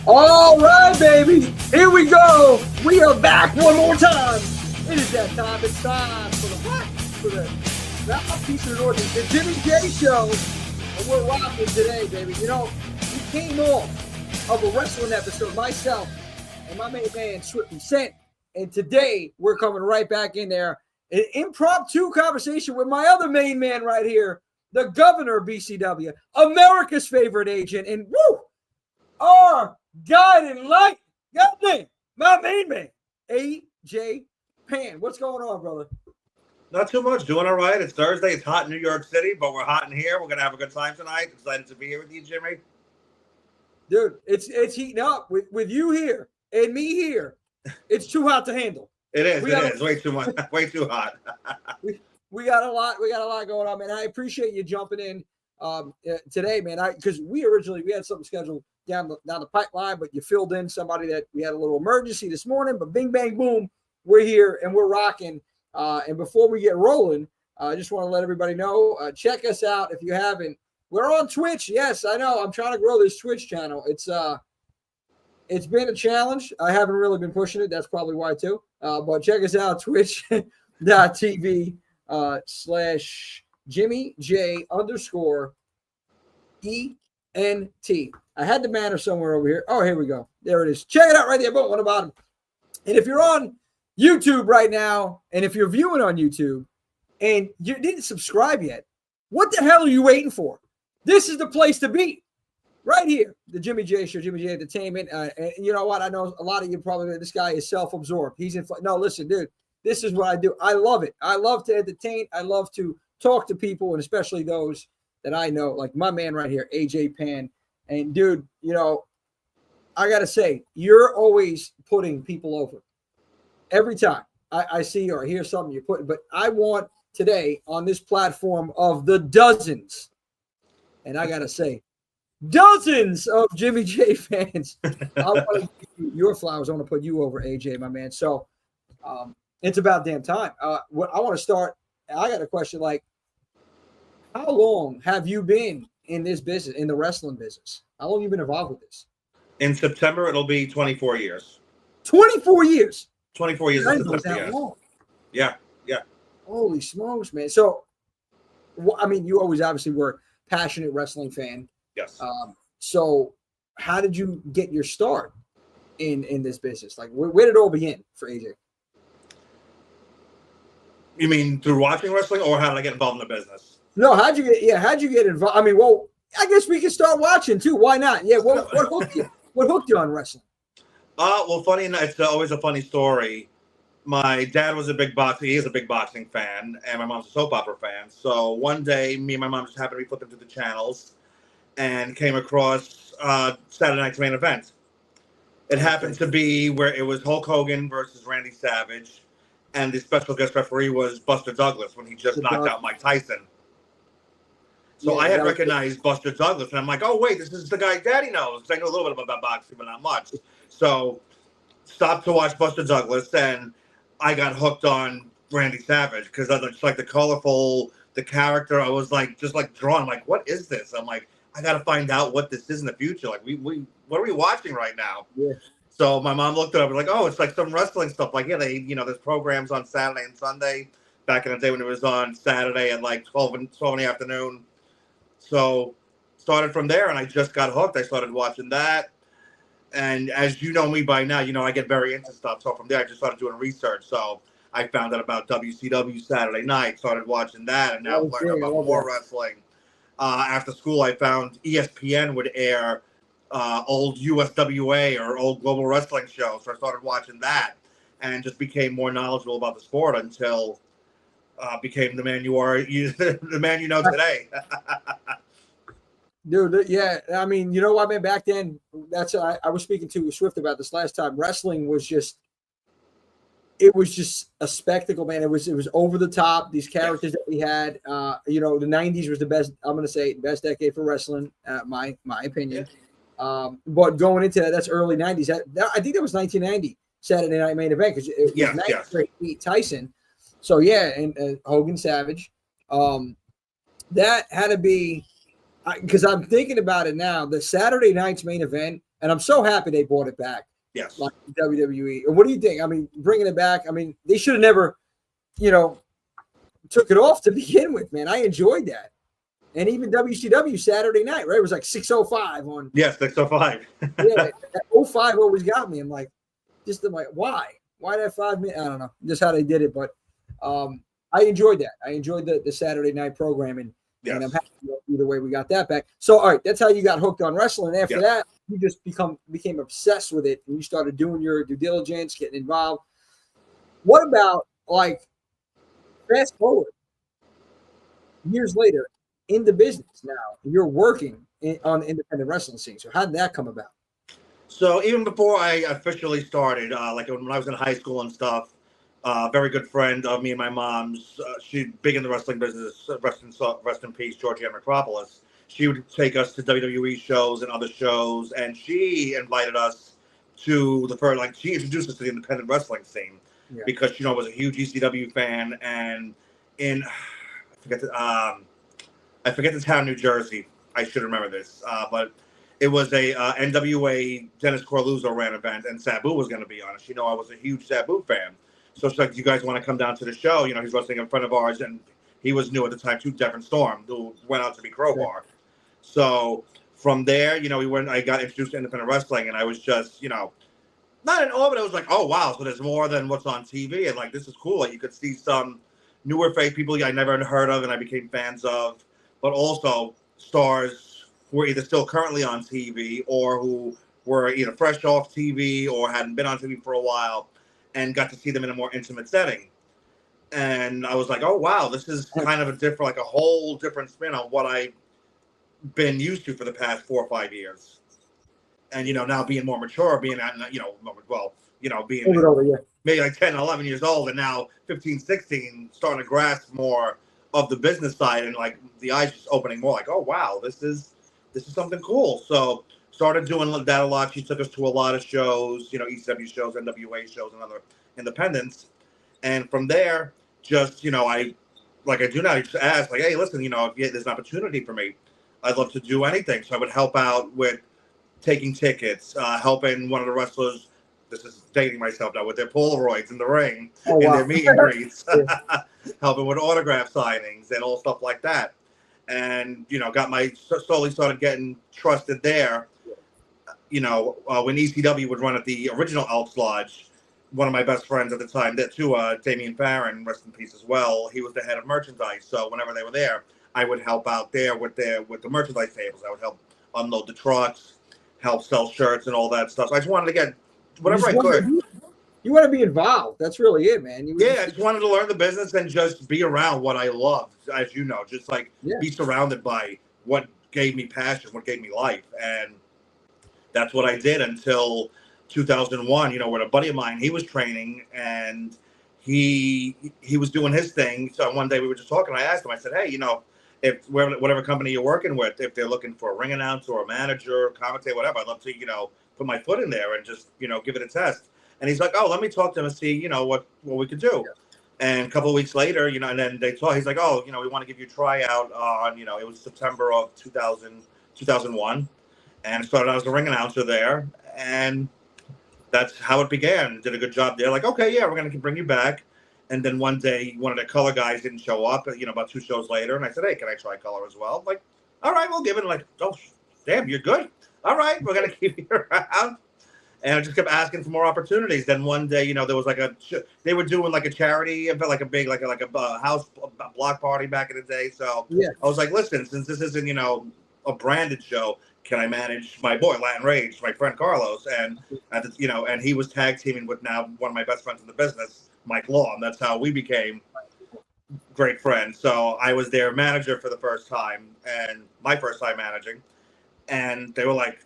All right, baby. Here we go. We are back one more time. It is that time. It's time for the what? For the Southeast of the Northeast, the Jimmy J Show. And we're rocking today, baby. You know, we came off of a wrestling episode, myself and my main man, Swift and Cent. And today, we're coming right back in there. An impromptu conversation with my other main man right here, the governor of BCW, America's favorite agent, and woo, our guiding light, goddamn, my main man, AJ Pan. What's going on, brother? Not too much. Doing all right. It's Thursday. It's hot in New York City, but we're hot in here. We're going to have a good time tonight. Excited to be here with you, Jimmy. Dude, it's heating up with you here and me here. It's too hot to handle. It is way too much. Way too hot. we got a lot going on, man. I appreciate you jumping in today, man. Because we had something scheduled down the pipeline, but you filled in somebody that we had a little emergency this morning, but bing, bang, boom, we're here and we're rocking. And before we get rolling, I just want to let everybody know, check us out if you haven't. We're on Twitch. Yes, I know. I'm trying to grow this Twitch channel. It's been a challenge. I haven't really been pushing it. That's probably why too. But check us out, twitch.tv /JimmyJ_ENT. I had the banner somewhere over here. Oh, here we go. There it is. Check it out right there. Boom, on the bottom. And if you're on YouTube right now, and if you're viewing on YouTube and you didn't subscribe yet, what the hell are you waiting for? This is the place to be. Right here, the Jimmy J Show, Jimmy J Entertainment. And you know what? I know a lot of you probably, this guy is self-absorbed. He's in. No, listen, dude, this is what I do. I love it. I love to entertain. I love to talk to people, and especially those that I know, like my man right here, AJ Pan. And, dude, you know, I got to say, you're always putting people over. Every time I see or hear something you're putting. But I want today on this platform of the dozens, and I got to say, dozens of Jimmy J fans. I want to give you your flowers. I want to put you over, AJ, my man. So it's about damn time. What I want to start, I got a question like, how long have you been in this business, in the wrestling business? How long have you been involved with this? In September, it'll be 24 years. 24 years? 24 years. That long. Yeah. Holy smokes, man. So, I mean, you always obviously were a passionate wrestling fan. Yes. So how did you get your start in this business? Like, where did it all begin for AJ? You mean through watching wrestling, or how did I get involved in the business? No, how'd you get involved? I mean, well, I guess we can start watching too. Why not? Yeah. What hooked you? What hooked you on wrestling? Well, funny enough, it's always a funny story. My dad was a big boxing. He is a big boxing fan, and my mom's a soap opera fan. So one day, me and my mom just happened to be flipping through the channels and came across Saturday Night's Main Event. It happened to be where it was Hulk Hogan versus Randy Savage, and the special guest referee was Buster Douglas when he just knocked out Mike Tyson. So I had recognized Buster Douglas, and I'm like, oh, wait, this is the guy Daddy knows. I know a little bit about boxing, but not much. So stopped to watch Buster Douglas, and I got hooked on Randy Savage because I was just like the colorful, the character. I was like, just like drawn. I'm like, what is this? I'm like, I got to find out what this is in the future. Like, what are we watching right now? Yeah. So my mom looked it up and like, oh, it's like some wrestling stuff. Like, yeah, there's programs on Saturday and Sunday back in the day when it was on Saturday at like 12 in the afternoon. So started from there, and I just got hooked. I started watching that. And as you know me by now, I get very into stuff. So from there, I just started doing research. So I found out about WCW Saturday night, started watching that, and now learning about more wrestling. After school, I found ESPN would air old USWA or old Global Wrestling shows. So I started watching that and just became more knowledgeable about the sport until became the man you are, the man you know today. Dude, yeah. I mean, you know what, man? Back then, I was speaking to Swift about this last time. Wrestling was just a spectacle, man. It was over the top. These characters that we had, the 90s was the best. I'm going to say best decade for wrestling, my opinion. But going into that, that's early 90s. I think that was 1990 Saturday Night Main Event because it was 90 beat Tyson. So yeah, and Hogan Savage. That had to be. Because I'm thinking about it now, the Saturday night's Main Event and I'm so happy they brought it back. Yes. Like WWE. What do you think? I mean, bringing it back. I mean, they should have never, took it off to begin with. Man, I enjoyed that. And even WCW Saturday night, right? It was like 6:05 on. Yes, 6:05. Yeah, that 05 always got me. I'm like, why? Why that 5 minutes? I don't know. Just how they did it, but I enjoyed that. I enjoyed the Saturday night programming, and I'm happy either way we got that back. So, all right, that's how you got hooked on wrestling. And after that, you just became obsessed with it, and you started doing your due diligence, getting involved. What about fast forward years later in the business now? You're working on the independent wrestling scene. So how did that come about? So even before I officially started, like when I was in high school and stuff, very good friend of me and my mom's. She's big in the wrestling business. Rest in peace, Georgiana Acropolis. She would take us to WWE shows and other shows, and she invited us to she introduced us to the independent wrestling scene because she was a huge ECW fan, and I forget the town, New Jersey. I should remember this, but it was a NWA Dennis Corluzzo ran event, and Sabu was going to be on it. I was a huge Sabu fan. So she's like, "Do you guys want to come down to the show?" He's wrestling in front of ours, and he was new at the time too, Devin Storm, who went out to be Crowbar. So from there, I got introduced to independent wrestling, and I was just, not in awe, but I was like, "Oh wow!" So there's more than what's on TV, and like this is cool. Like, you could see some newer face people I never heard of, and I became fans of, but also stars who were either still currently on TV or who were either fresh off TV or hadn't been on TV for a while, and got to see them in a more intimate setting. And I was like, oh, wow, this is kind of a whole different spin on what I've been used to for the past 4 or 5 years. And, now being more mature, being at, being maybe like 10, 11 years old, and now 15, 16, starting to grasp more of the business side, and like the eyes just opening more, like, oh, wow, this is something cool. So started doing that a lot. She took us to a lot of shows, ECW shows, NWA shows, and other independents. And from there, just, I do now, just ask, like, hey, listen, if there's an opportunity for me, I'd love to do anything. So I would help out with taking tickets, helping one of the wrestlers, this is dating myself now, with their Polaroids in the ring, their meet and greets, helping with autograph signings and all stuff like that. And, slowly started getting trusted there. When ECW would run at the original Elks Lodge, one of my best friends at the time, that too, Damian Farron, rest in peace as well, he was the head of merchandise. So whenever they were there, I would help out there with the merchandise tables. I would help unload the trucks, help sell shirts and all that stuff. So I just wanted to get whatever I could. You want to be involved. That's really it, man. I just wanted to learn the business and just be around what I love, as you know, just like be surrounded by what gave me passion, what gave me life. And that's what I did until 2001, with a buddy of mine. He was training, and he was doing his thing. So one day we were just talking. I asked him, I said, hey, if whatever company you're working with, if they're looking for a ring announcer or a manager, commentator, whatever, I'd love to, put my foot in there and just, give it a test. And he's like, oh, let me talk to him and see, what we could do. And a couple of weeks later, and then he's like, oh, we want to give you a tryout on, it was September of 2001. And started out as a ring announcer there. And that's how it began. Did a good job there. Like, okay, yeah, we're going to bring you back. And then one day, one of the color guys didn't show up, about 2 shows later. And I said, hey, can I try color as well? Like, all right, we'll give it. Like, oh, damn, you're good. All right, we're going to keep you around. And I just kept asking for more opportunities. Then one day, there was they were doing like a charity event, like a big, like a house block party back in the day. So I was like, listen, since this isn't, a branded show, can I manage my boy, Latin Rage, my friend Carlos? And, and he was tag teaming with now one of my best friends in the business, Mike Law. And that's how we became great friends. So I was their manager for the first time, and my first time managing. And they were like,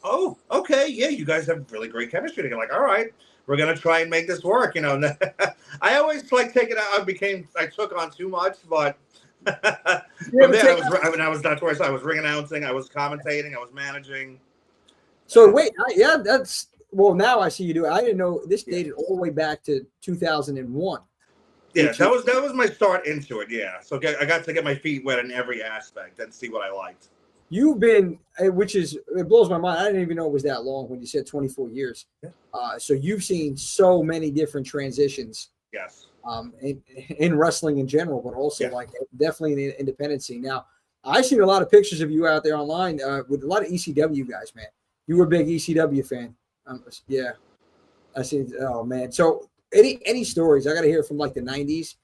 oh, okay, yeah, you guys have really great chemistry together. Like, all right, we're gonna try and make this work. I always take it out. I took on too much, but from there, I was notorious. I was ring announcing, I was commentating, I was managing. So wait, that's now I see you do it. I didn't know this dated all the way back to 2001. Yeah, that was my start into it. Yeah, so I got to get my feet wet in every aspect and see what I liked. you've been, which is, it blows my mind. I didn't even know it was that long when you said 24 years. Yeah. So you've seen so many different transitions. Yes. In wrestling in general, but also Yes. like definitely in the independent scene. Now, I've seen a lot of pictures of you out there online with a lot of ECW guys, man. You were a big ECW fan. Yeah. I see. Oh man. So any stories? I got to hear from like the '90s.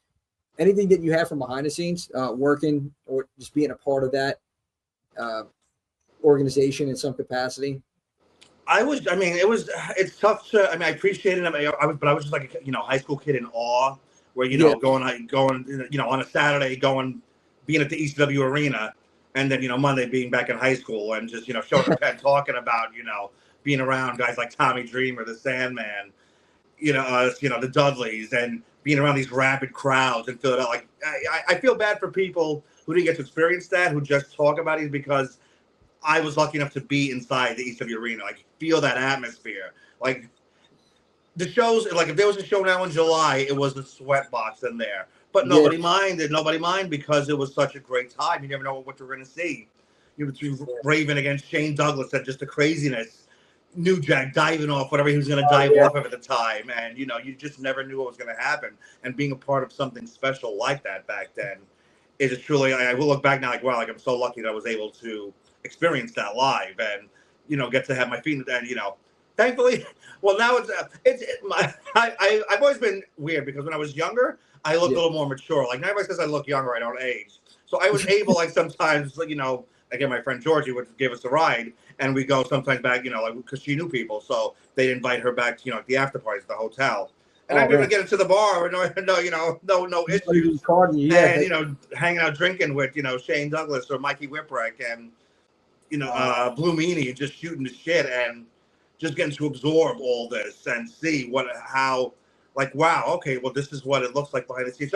Anything that you have from behind the scenes, working or just being a part of that organization in some capacity. I mean, it's tough to. I mean, I appreciate it. I mean, but I was just like a high school kid in awe, where going on a Saturday, being at the ECW arena, and then Monday being back in high school and just showing up and talking about being around guys like Tommy Dreamer, the Sandman, the Dudleys, and being around these rabid crowds in Philadelphia. Like, I feel bad for people who didn't get to experience that, who just talk about it, because I was lucky enough to be inside the ECW arena, like feel that atmosphere. Like the shows, like if there was a show now in July, it was a sweat box in there, but nobody minded. Nobody minded because it was such a great time. You never know what you're going to see. Between Raven against Shane Douglas, and just the craziness. New Jack diving off whatever he was going to dive off of at the time, and you just never knew what was going to happen. And being a part of something special like that back then is truly. I will look back now like, wow, like I'm so lucky that I was able to experience that live and get to have my feet and thankfully, well, now I've always been weird because when I was younger I looked a little more mature. Like, everybody says I look younger, I don't age, so I was able, like, sometimes, again, my friend Georgie would give us a ride, and we go sometimes back, like, because she knew people, so they'd invite her back to the after parties at the hotel. And I'd be able to get into the bar, no issues, and hanging out drinking with Shane Douglas or Mikey Whipwreck and Blue Meanie, and just shooting the shit and just getting to absorb all this and see how wow, okay, well, this is what it looks like behind the scenes.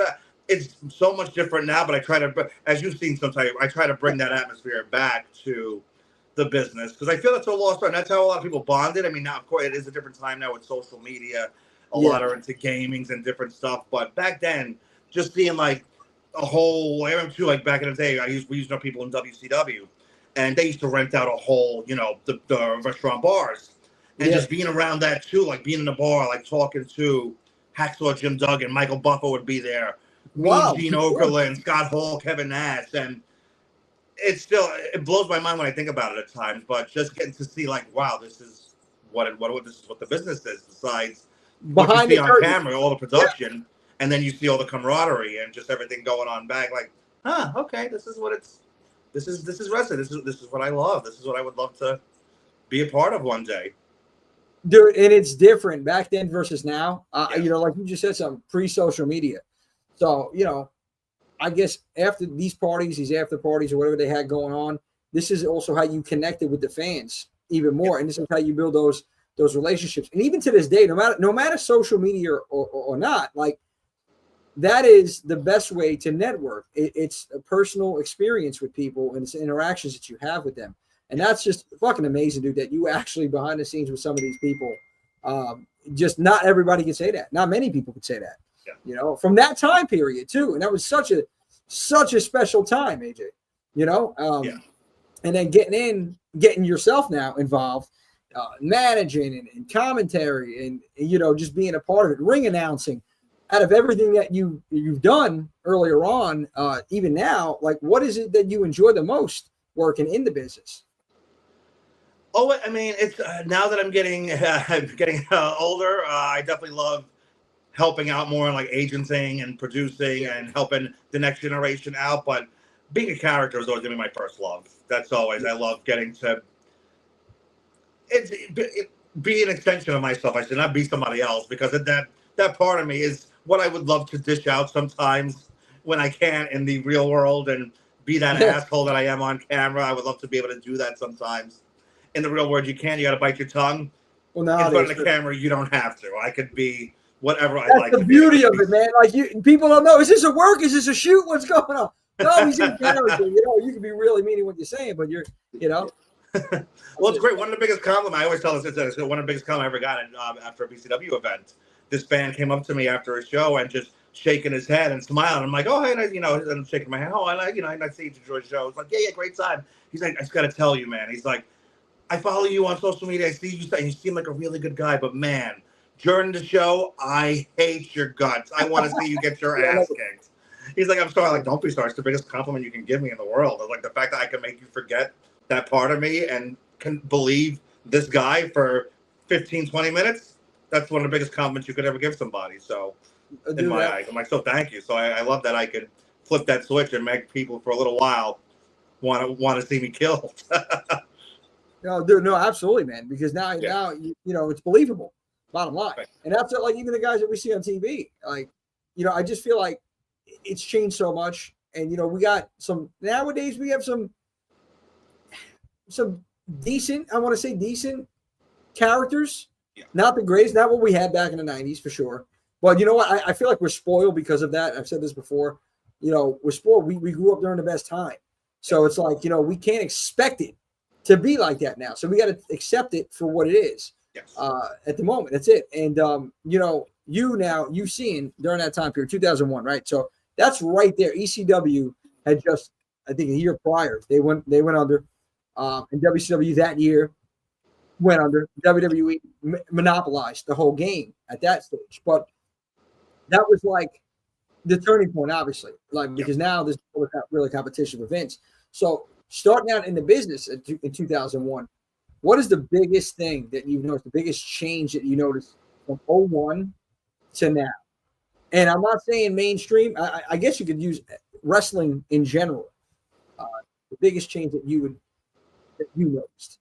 It's so much different now, but I try to, as you've seen sometimes, I try to bring that atmosphere back to the business because I feel it's a lost art. That's how a lot of people bonded. I mean, now, of course, it is a different time now with social media. A lot are into gamings and different stuff, but back then, just seeing like a whole, I remember too, like back in the day, we used to know people in WCW, and they used to rent out a whole, the restaurant bars, and just being around that too, like being in the bar, like talking to Hacksaw Jim Duggan, Michael Buffer would be there, Mean Gene Okerlund, Scott Hall, Kevin Nash, and it blows my mind when I think about it at times. But just getting to see, like, wow, this is what the business is. Besides what you see on camera, all the production, and then you see all the camaraderie and just everything going on back. Like, okay, this is what it's. This is wrestling. This is what I love. This is what I would love to be a part of one day. Dude, and it's different back then versus now. Like you just said, something pre-social media. So, I guess after these parties, these after parties or whatever they had going on, this is also how you connected with the fans even more. And this is how you build those relationships. And even to this day, no matter social media or not, like, that is the best way to network. It's a personal experience with people and it's interactions that you have with them. And that's just fucking amazing, dude, that you actually behind the scenes with some of these people. Just not everybody can say that. Not many people could say that. Yeah. From that time period too. And that was such a special time, AJ. And then getting yourself now involved, managing and commentary and just being a part of it, ring announcing. Out of everything that you've done earlier on, even now, like, what is it that you enjoy the most working in the business? Oh, I mean, it's now that I'm getting older, I definitely love helping out more in like agenting and producing and helping the next generation out. But being a character is always going to be my first love. That's always, I love getting to be an extension of myself. I should not be somebody else, because that part of me is what I would love to dish out sometimes when I can in the real world and be that asshole that I am on camera. I would love to be able to do that sometimes. In the real world, you can. You got to bite your tongue. Well, in front of the camera, you don't have to. I could be whatever I like. That's the beauty of it, man. Like, people don't know. Is this a work? Is this a shoot? What's going on? No, he's in character. You can be really meaning what you're saying, but you're. Well, it's great. One of the biggest compliments I always tell us is one of the biggest compliments I ever got after a BCW event. This fan came up to me after a show and just shaking his head and smiling. I'm like, oh, hey, and I'm shaking my head. Oh, I see you enjoy the show. It's like, yeah, great time. He's like, I just got to tell you, man. He's like, I follow you on social media. I see you, and you seem like a really good guy, but man, during the show, I hate your guts. I want to see you get your ass kicked. He's like, I'm sorry. Like, don't be sorry. It's the biggest compliment you can give me in the world. Like, the fact that I can make you forget that part of me and can believe this guy for 15, 20 minutes. That's one of the biggest compliments you could ever give somebody. So, in my eyes, I'm like, so thank you. So I love that I could flip that switch and make people for a little while want to see me killed. No, dude, no, absolutely, man. Because now it's believable. Bottom line, right. And that's like even the guys that we see on TV. Like, I just feel like it's changed so much. And we got nowadays we have some decent, I want to say decent characters. Yeah. Not the greatest, not what we had back in the 90s for sure. But you know what? I feel like we're spoiled because of that. I've said this before. We're spoiled. We grew up during the best time. So it's like, we can't expect it to be like that now. So we got to accept it for what it is. Yes. At the moment. That's it. And, you've seen during that time period, 2001, right? So that's right there. ECW had just, I think, a year prior, they went under. And WCW that year went under. WWE monopolized the whole game at that stage. But that was like the turning point, obviously, because now there's really competition with Vince. So starting out in the business in 2001, what is the biggest thing that you've noticed, the biggest change that you noticed from 01 to now? And I'm not saying mainstream. I guess you could use wrestling in general. The biggest change that you noticed.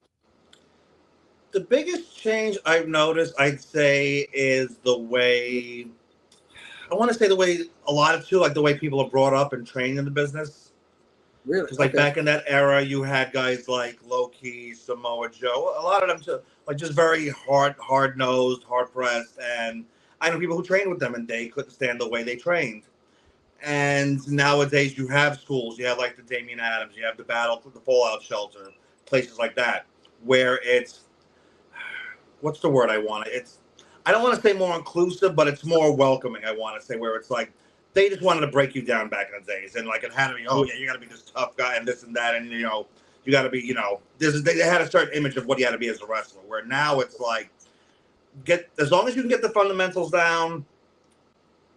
The biggest change I've noticed, I'd say, is the way a lot of like the way people are brought up and trained in the business. Really? Because back in that era, you had guys like Low-Key, Samoa Joe. A lot of them just very hard nosed, hard pressed, and I know people who trained with them and they couldn't stand the way they trained. And nowadays, you have schools. You have like the Damian Adams. You have the Fallout Shelter, places like that, where it's what's the word I want? I don't want to say more inclusive, but it's more welcoming. I want to say where it's like they just wanted to break you down back in the days, and like it had to be, oh yeah, you got to be this tough guy and this and that, and you got to be, they had a certain image of what you had to be as a wrestler. Where now it's like as long as you can get the fundamentals down.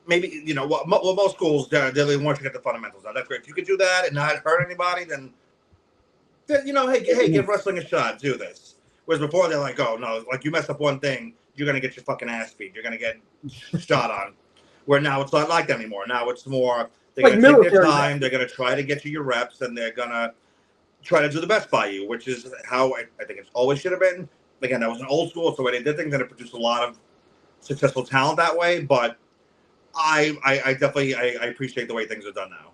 Maybe what most schools they want you to get the fundamentals down. That's great. If you could do that and not hurt anybody, then hey, give wrestling a shot. Do this. Whereas before they're like, oh no, like you mess up one thing, you're gonna get your fucking ass beat. You're gonna get shot on. Where now it's not like that anymore. Now it's more they're like gonna take their time. They're gonna try to get you your reps, and they're gonna try to do the best by you, which is how I think it always should have been. Again, that was an old school. It's the way they did things, and it produced a lot of successful talent that way. But I definitely appreciate the way things are done now.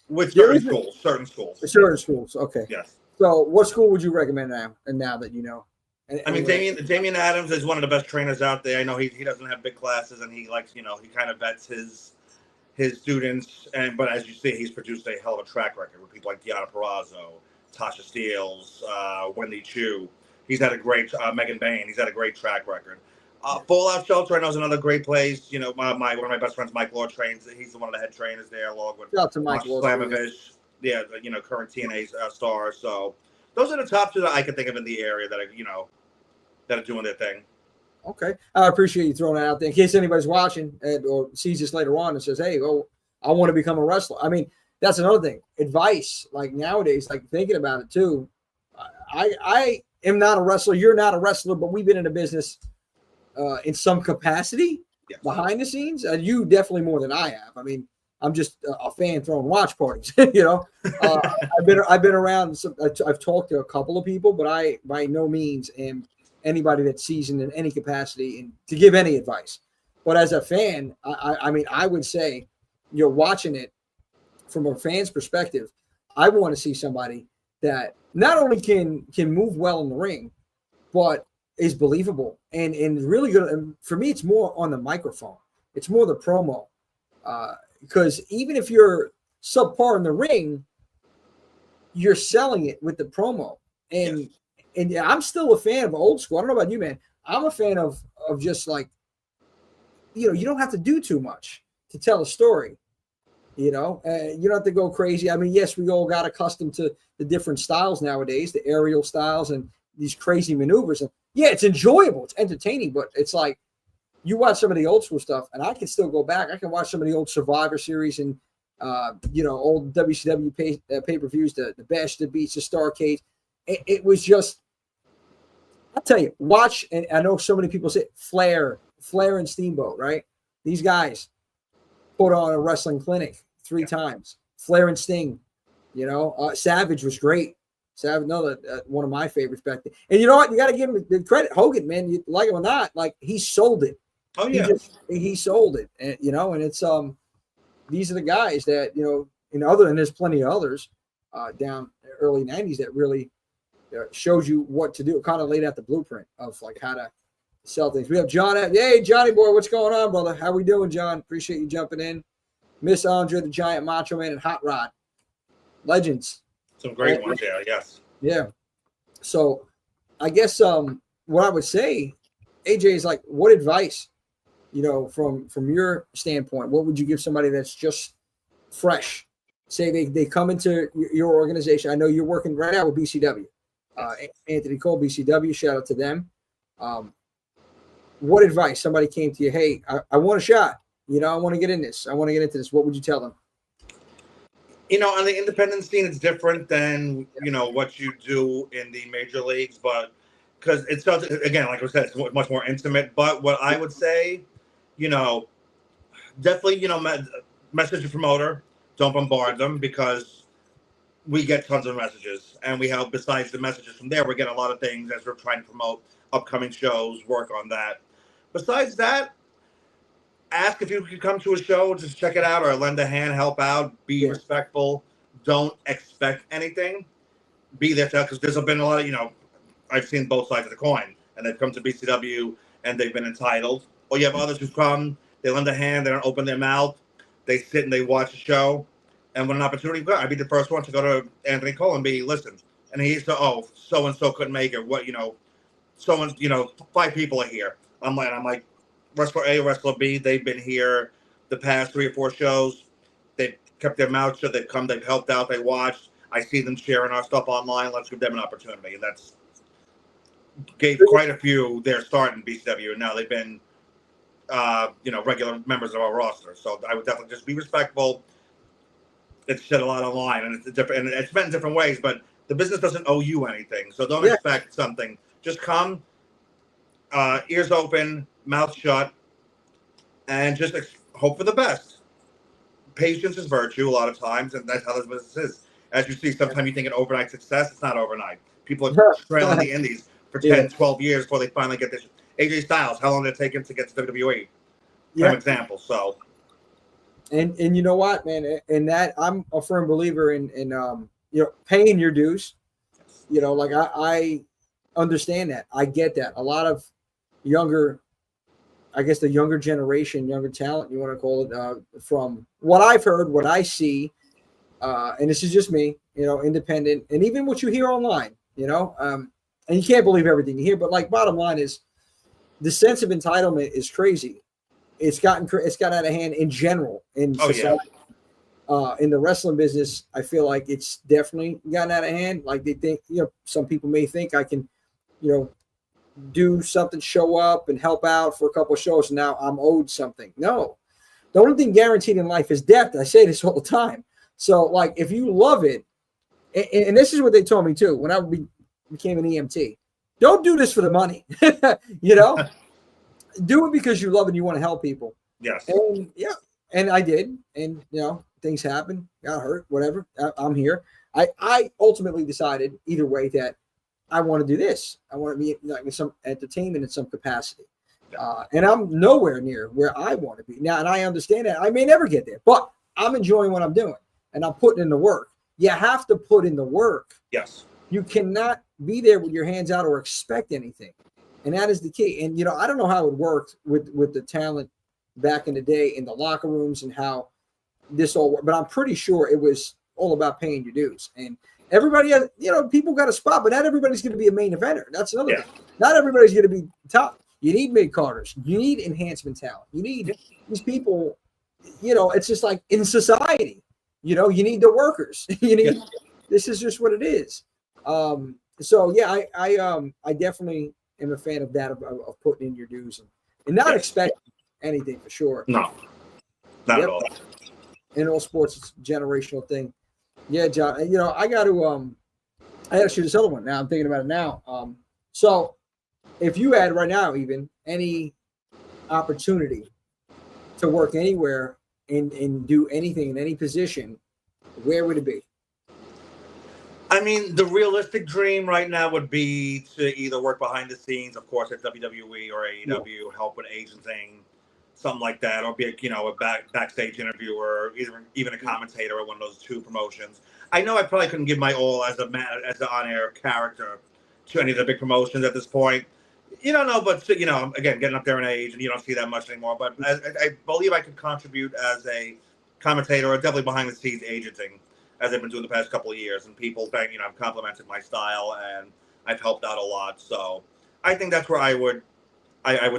With certain schools. Okay. Yes. So, what school would you recommend now? And now that you know, Damian Adams is one of the best trainers out there. I know he doesn't have big classes, and he likes he kind of vets his students. But as you see, he's produced a hell of a track record with people like Deonna Purrazzo, Tasha Steeles, Wendy Chu. He's had a great Megan Bain. He's had a great track record. Fallout Shelter, I know, is another great place. One of my best friends, Mike Law, trains. He's one of the head trainers there, along with Mike Slamovich. Yeah, current TNA star. So those are the top two that I can think of in the area that that are doing their thing. Okay, I appreciate you throwing that out there in case anybody's watching or sees this later on and says, "Hey, I want to become a wrestler." I mean, that's another thing. Advice, like nowadays, like thinking about it too. I am not a wrestler. You're not a wrestler, but we've been in the business. In some capacity, yes. Behind the scenes, you definitely more than I have. I mean, I'm just a fan throwing watch parties. I've been around. I've talked to a couple of people, but I by no means am anybody that's seasoned in any capacity and to give any advice. But as a fan, I mean, I would say you're watching it from a fan's perspective. I want to see somebody that not only can move well in the ring, but is believable and really good. And for me, it's more on the microphone. It's more the promo. Because even if you're subpar in the ring, you're selling it with the promo. And I'm still a fan of old school. I don't know about you, man. I'm a fan of just like, you don't have to do too much to tell a story. You know, you don't have to go crazy. I mean, yes, we all got accustomed to the different styles nowadays, the aerial styles and these crazy maneuvers. And yeah, it's enjoyable, it's entertaining, but it's like you watch some of the old school stuff, and I can still go back. I can watch some of the old Survivor series and old WCW pay-per-views, the Bash, the Beats, the Starcade. It was just, I'll tell you, watch, and I know so many people say Flair and Steamboat, right? These guys put on a wrestling clinic 3 times. Flair and Sting, Savage was great. Savage, another one of my favorites back then. And you know what? You got to give him the credit. Hogan, man, you like him or not, like he sold it. Oh yeah, he sold it, and and it's these are the guys that and there's plenty of others down early '90s that really shows you what to do. It kind of laid out the blueprint of like how to sell things. We have John. Hey, Johnny boy, what's going on, brother? How we doing, John? Appreciate you jumping in. Miss Andre the Giant, Macho Man, and Hot Rod, legends. Some great ones, yeah. Yes. Yeah. So, I guess what I would say, AJ, is like, what advice, from your standpoint, what would you give somebody that's just fresh? Say they come into your organization. I know you're working right now with BCW. Anthony Cole, BCW. Shout out to them. What advice? Somebody came to you, hey, I want a shot. I want to get in this. I want to get into this. What would you tell them? On the independent scene, it's different than, what you do in the major leagues, but because it's, again, like I said, it's much more intimate. But what I would say, definitely, message the promoter. Don't bombard them, because we get tons of messages, and we have, besides the messages from there, we get a lot of things as we're trying to promote upcoming shows, work on that. Besides that, ask if you could come to a show, just check it out, or lend a hand, help out, be respectful. Don't expect anything. Be there, because there's been a lot of, I've seen both sides of the coin, and they've come to BCW and they've been entitled. Or you have others who come, they lend a hand, they don't open their mouth, they sit and they watch the show. And when an opportunity comes, I'd be the first one to go to Anthony Cole and be, listen, and he used to, so-and-so couldn't make it. What, someone, 5 people are here. I'm like, Wrestler A, Wrestler B, they've been here the past 3 or 4 shows. They've kept their mouth shut. They've come, they've helped out, they watched. I see them sharing our stuff online. Let's give them an opportunity. And that's gave quite a few their start in BCW, and now they've been, regular members of our roster. So I would definitely just be respectful. It's said a lot online, and it's different, and it's meant in different ways. But the business doesn't owe you anything, so don't expect something. Just come, ears open, mouth shut, and just hope for the best. Patience is virtue a lot of times, and that's how this business is. As you see, sometimes you think an overnight success. It's not overnight. People are trailing the indies for 10, 12 years before they finally get this. AJ Styles, how long did it take him to get to WWE? Prime example. So, and you know what, man, and that I'm a firm believer in paying your dues. Like I understand that. I get that. A lot of younger, I guess the younger generation, younger talent, you want to call it, from what I've heard, what I see, and this is just me, independent, and even what you hear online, and you can't believe everything you hear, but like bottom line is the sense of entitlement is crazy. It's gotten out of hand in general in society. In the wrestling business, I feel like it's definitely gotten out of hand. Like they think, some people may think I can, do something, show up and help out for a couple of shows, and now I'm owed something. No, the only thing guaranteed in life is death. I say this all the time. So, like, if you love it, and this is what they told me too when I became an EMT. Don't do this for the money, Do it because you love it and you want to help people. Yes. And I did, and things happen, got hurt, whatever. I'm here. I ultimately decided either way that I want to do this. I want to be like some entertainment in some capacity. And I'm nowhere near where I want to be now. And I understand that I may never get there, but I'm enjoying what I'm doing and I'm putting in the work. You have to put in the work. Yes. You cannot be there with your hands out or expect anything. And that is the key. And, I don't know how it worked with the talent back in the day in the locker rooms and how this all worked, but I'm pretty sure it was all about paying your dues. And everybody has, people got a spot, but not everybody's going to be a main eventer. That's another thing. Not everybody's going to be top. You need mid-carders. You need enhancement talent. You need these people it's just like in society, you need the workers. This is just what it is. So yeah, I definitely am a fan of that of putting in your dues and not expecting anything for sure. No, not at all. In all sports, it's a generational thing. Yeah, John. I got to I got to shoot this other one. Now I'm thinking about it now. So if you had right now even any opportunity to work anywhere and do anything in any position, where would it be? I mean, the realistic dream right now would be to either work behind the scenes, of course, at WWE or AEW, help with agenting, something like that, or be a backstage interviewer, even a commentator at one of those two promotions. I know I probably couldn't give my all as an on-air character to any of the big promotions at this point. You don't know, but again, getting up there in age, and you don't see that much anymore. But I believe I could contribute as a commentator, or definitely behind the scenes agenting, as I've been doing the past couple of years, and people have complimented my style, and I've helped out a lot. So I think that's where I would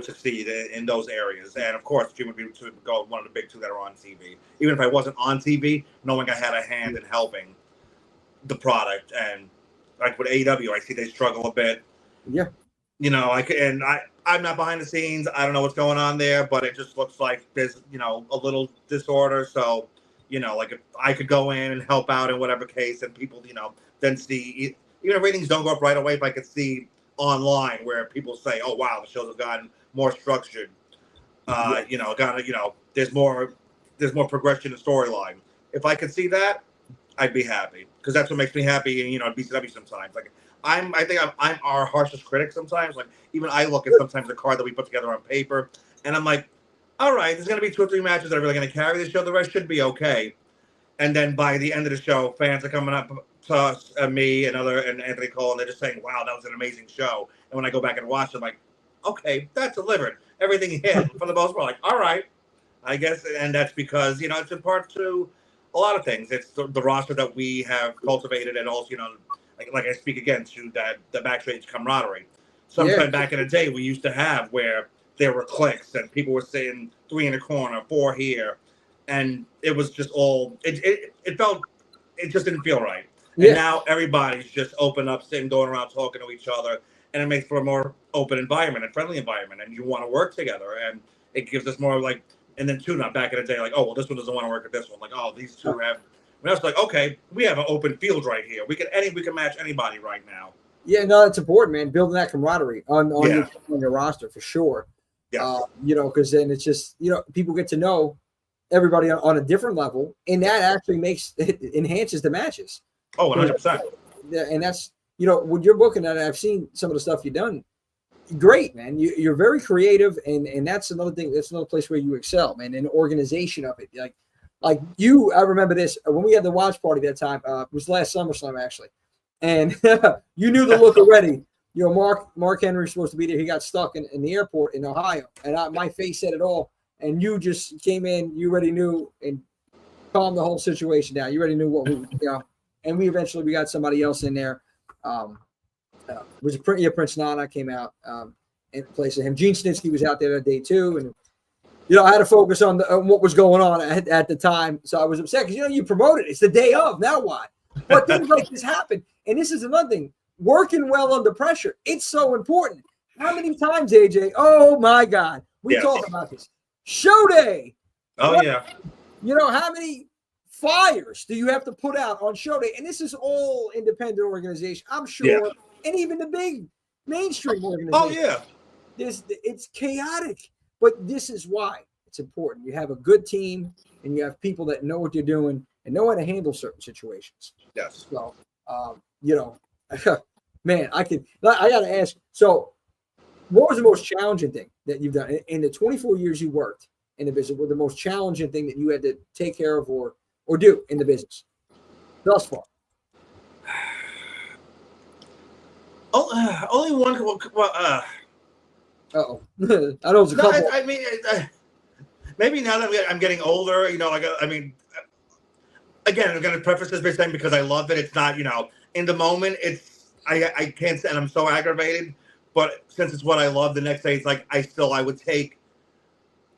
succeed in those areas. And of course, Jim would be to go one of the big two that are on TV. Even if I wasn't on TV, knowing I had a hand in helping the product, and like with AEW, I see they struggle a bit. Yeah. I'm not behind the scenes. I don't know what's going on there, but it just looks like there's, a little disorder. So, like if I could go in and help out in whatever case, and people, then see, even if ratings don't go up right away, if I could see online where people say, oh, wow, the shows have gotten more structured, there's more progression in storyline. If I could see that, I'd be happy, because that's what makes me happy. And BCW sometimes, like I think I'm our harshest critic sometimes. Like even I look at sometimes the card that we put together on paper, and I'm like, all right, there's going to be 2 or 3 matches that are really going to carry the show. The rest should be okay. And then by the end of the show, fans are coming up to us, me and Anthony Cole, and they're just saying, wow, that was an amazing show. And when I go back and watch it, I'm like, okay, that delivered. Everything hit for the most part. Like, all right, I guess. And that's because, it's in part to a lot of things. It's the roster that we have cultivated, and also, like I speak again to the backstage camaraderie. Sometime back in the day, we used to have where there were cliques and people were saying 3 in the corner, 4 here, and it was just all it just didn't feel right. And now everybody's just open up, sitting, going around talking to each other, and it makes for a more open environment and friendly environment, and you want to work together, and it gives us more like. And then too, not back in the day, like, oh well, this one doesn't want to work with this one. Like, oh, these two have. And I was like, okay, we have an open field right here. We can match anybody right now. Yeah, no, that's important, man. Building that camaraderie on your roster for sure. Yeah. Because then it's just people get to know everybody on a different level, and that actually enhances the matches. Oh, 100%. And that's when you're booking, and I've seen some of the stuff you've done. Great, man. You're very creative, and that's another thing. That's another place where you excel, man. And organization of it, like you. I remember this when we had the watch party that time. It was last SummerSlam actually, and you knew the look already. Mark Henry was supposed to be there. He got stuck in the airport in Ohio, and my face said it all. And you just came in. You already knew and calmed the whole situation down. You already knew what we, And we eventually got somebody else in there. Prince Nana came out in place of him. Gene Snitsky was out there that day too, and I had to focus on what was going on at the time. So I was upset because you promoted it. It's the day of. Now what? But things like this happen, and this is another thing. Working well under pressure. It's so important. How many times, AJ? Oh my God, we talk about this. Show day. Oh yeah. How many flyers do you have to put out on show day? And this is all independent organization, I'm sure. Yeah. And even the big mainstream organizations. Oh, yeah. It's chaotic, but this is why it's important. You have a good team, and you have people that know what they're doing and know how to handle certain situations. Yes. So, man, I got to ask. So, what was the most challenging thing that you've done in the 24 years you worked in the business? What the most challenging thing that you had to take care of or do in the business thus far? Only one. Well, uh-oh. I know it's a couple. I mean, maybe now that I'm getting older, again, I'm going to preface this by saying because I love it. It's not, in the moment, I can't say, and I'm so aggravated. But since it's what I love, the next day it's like I would take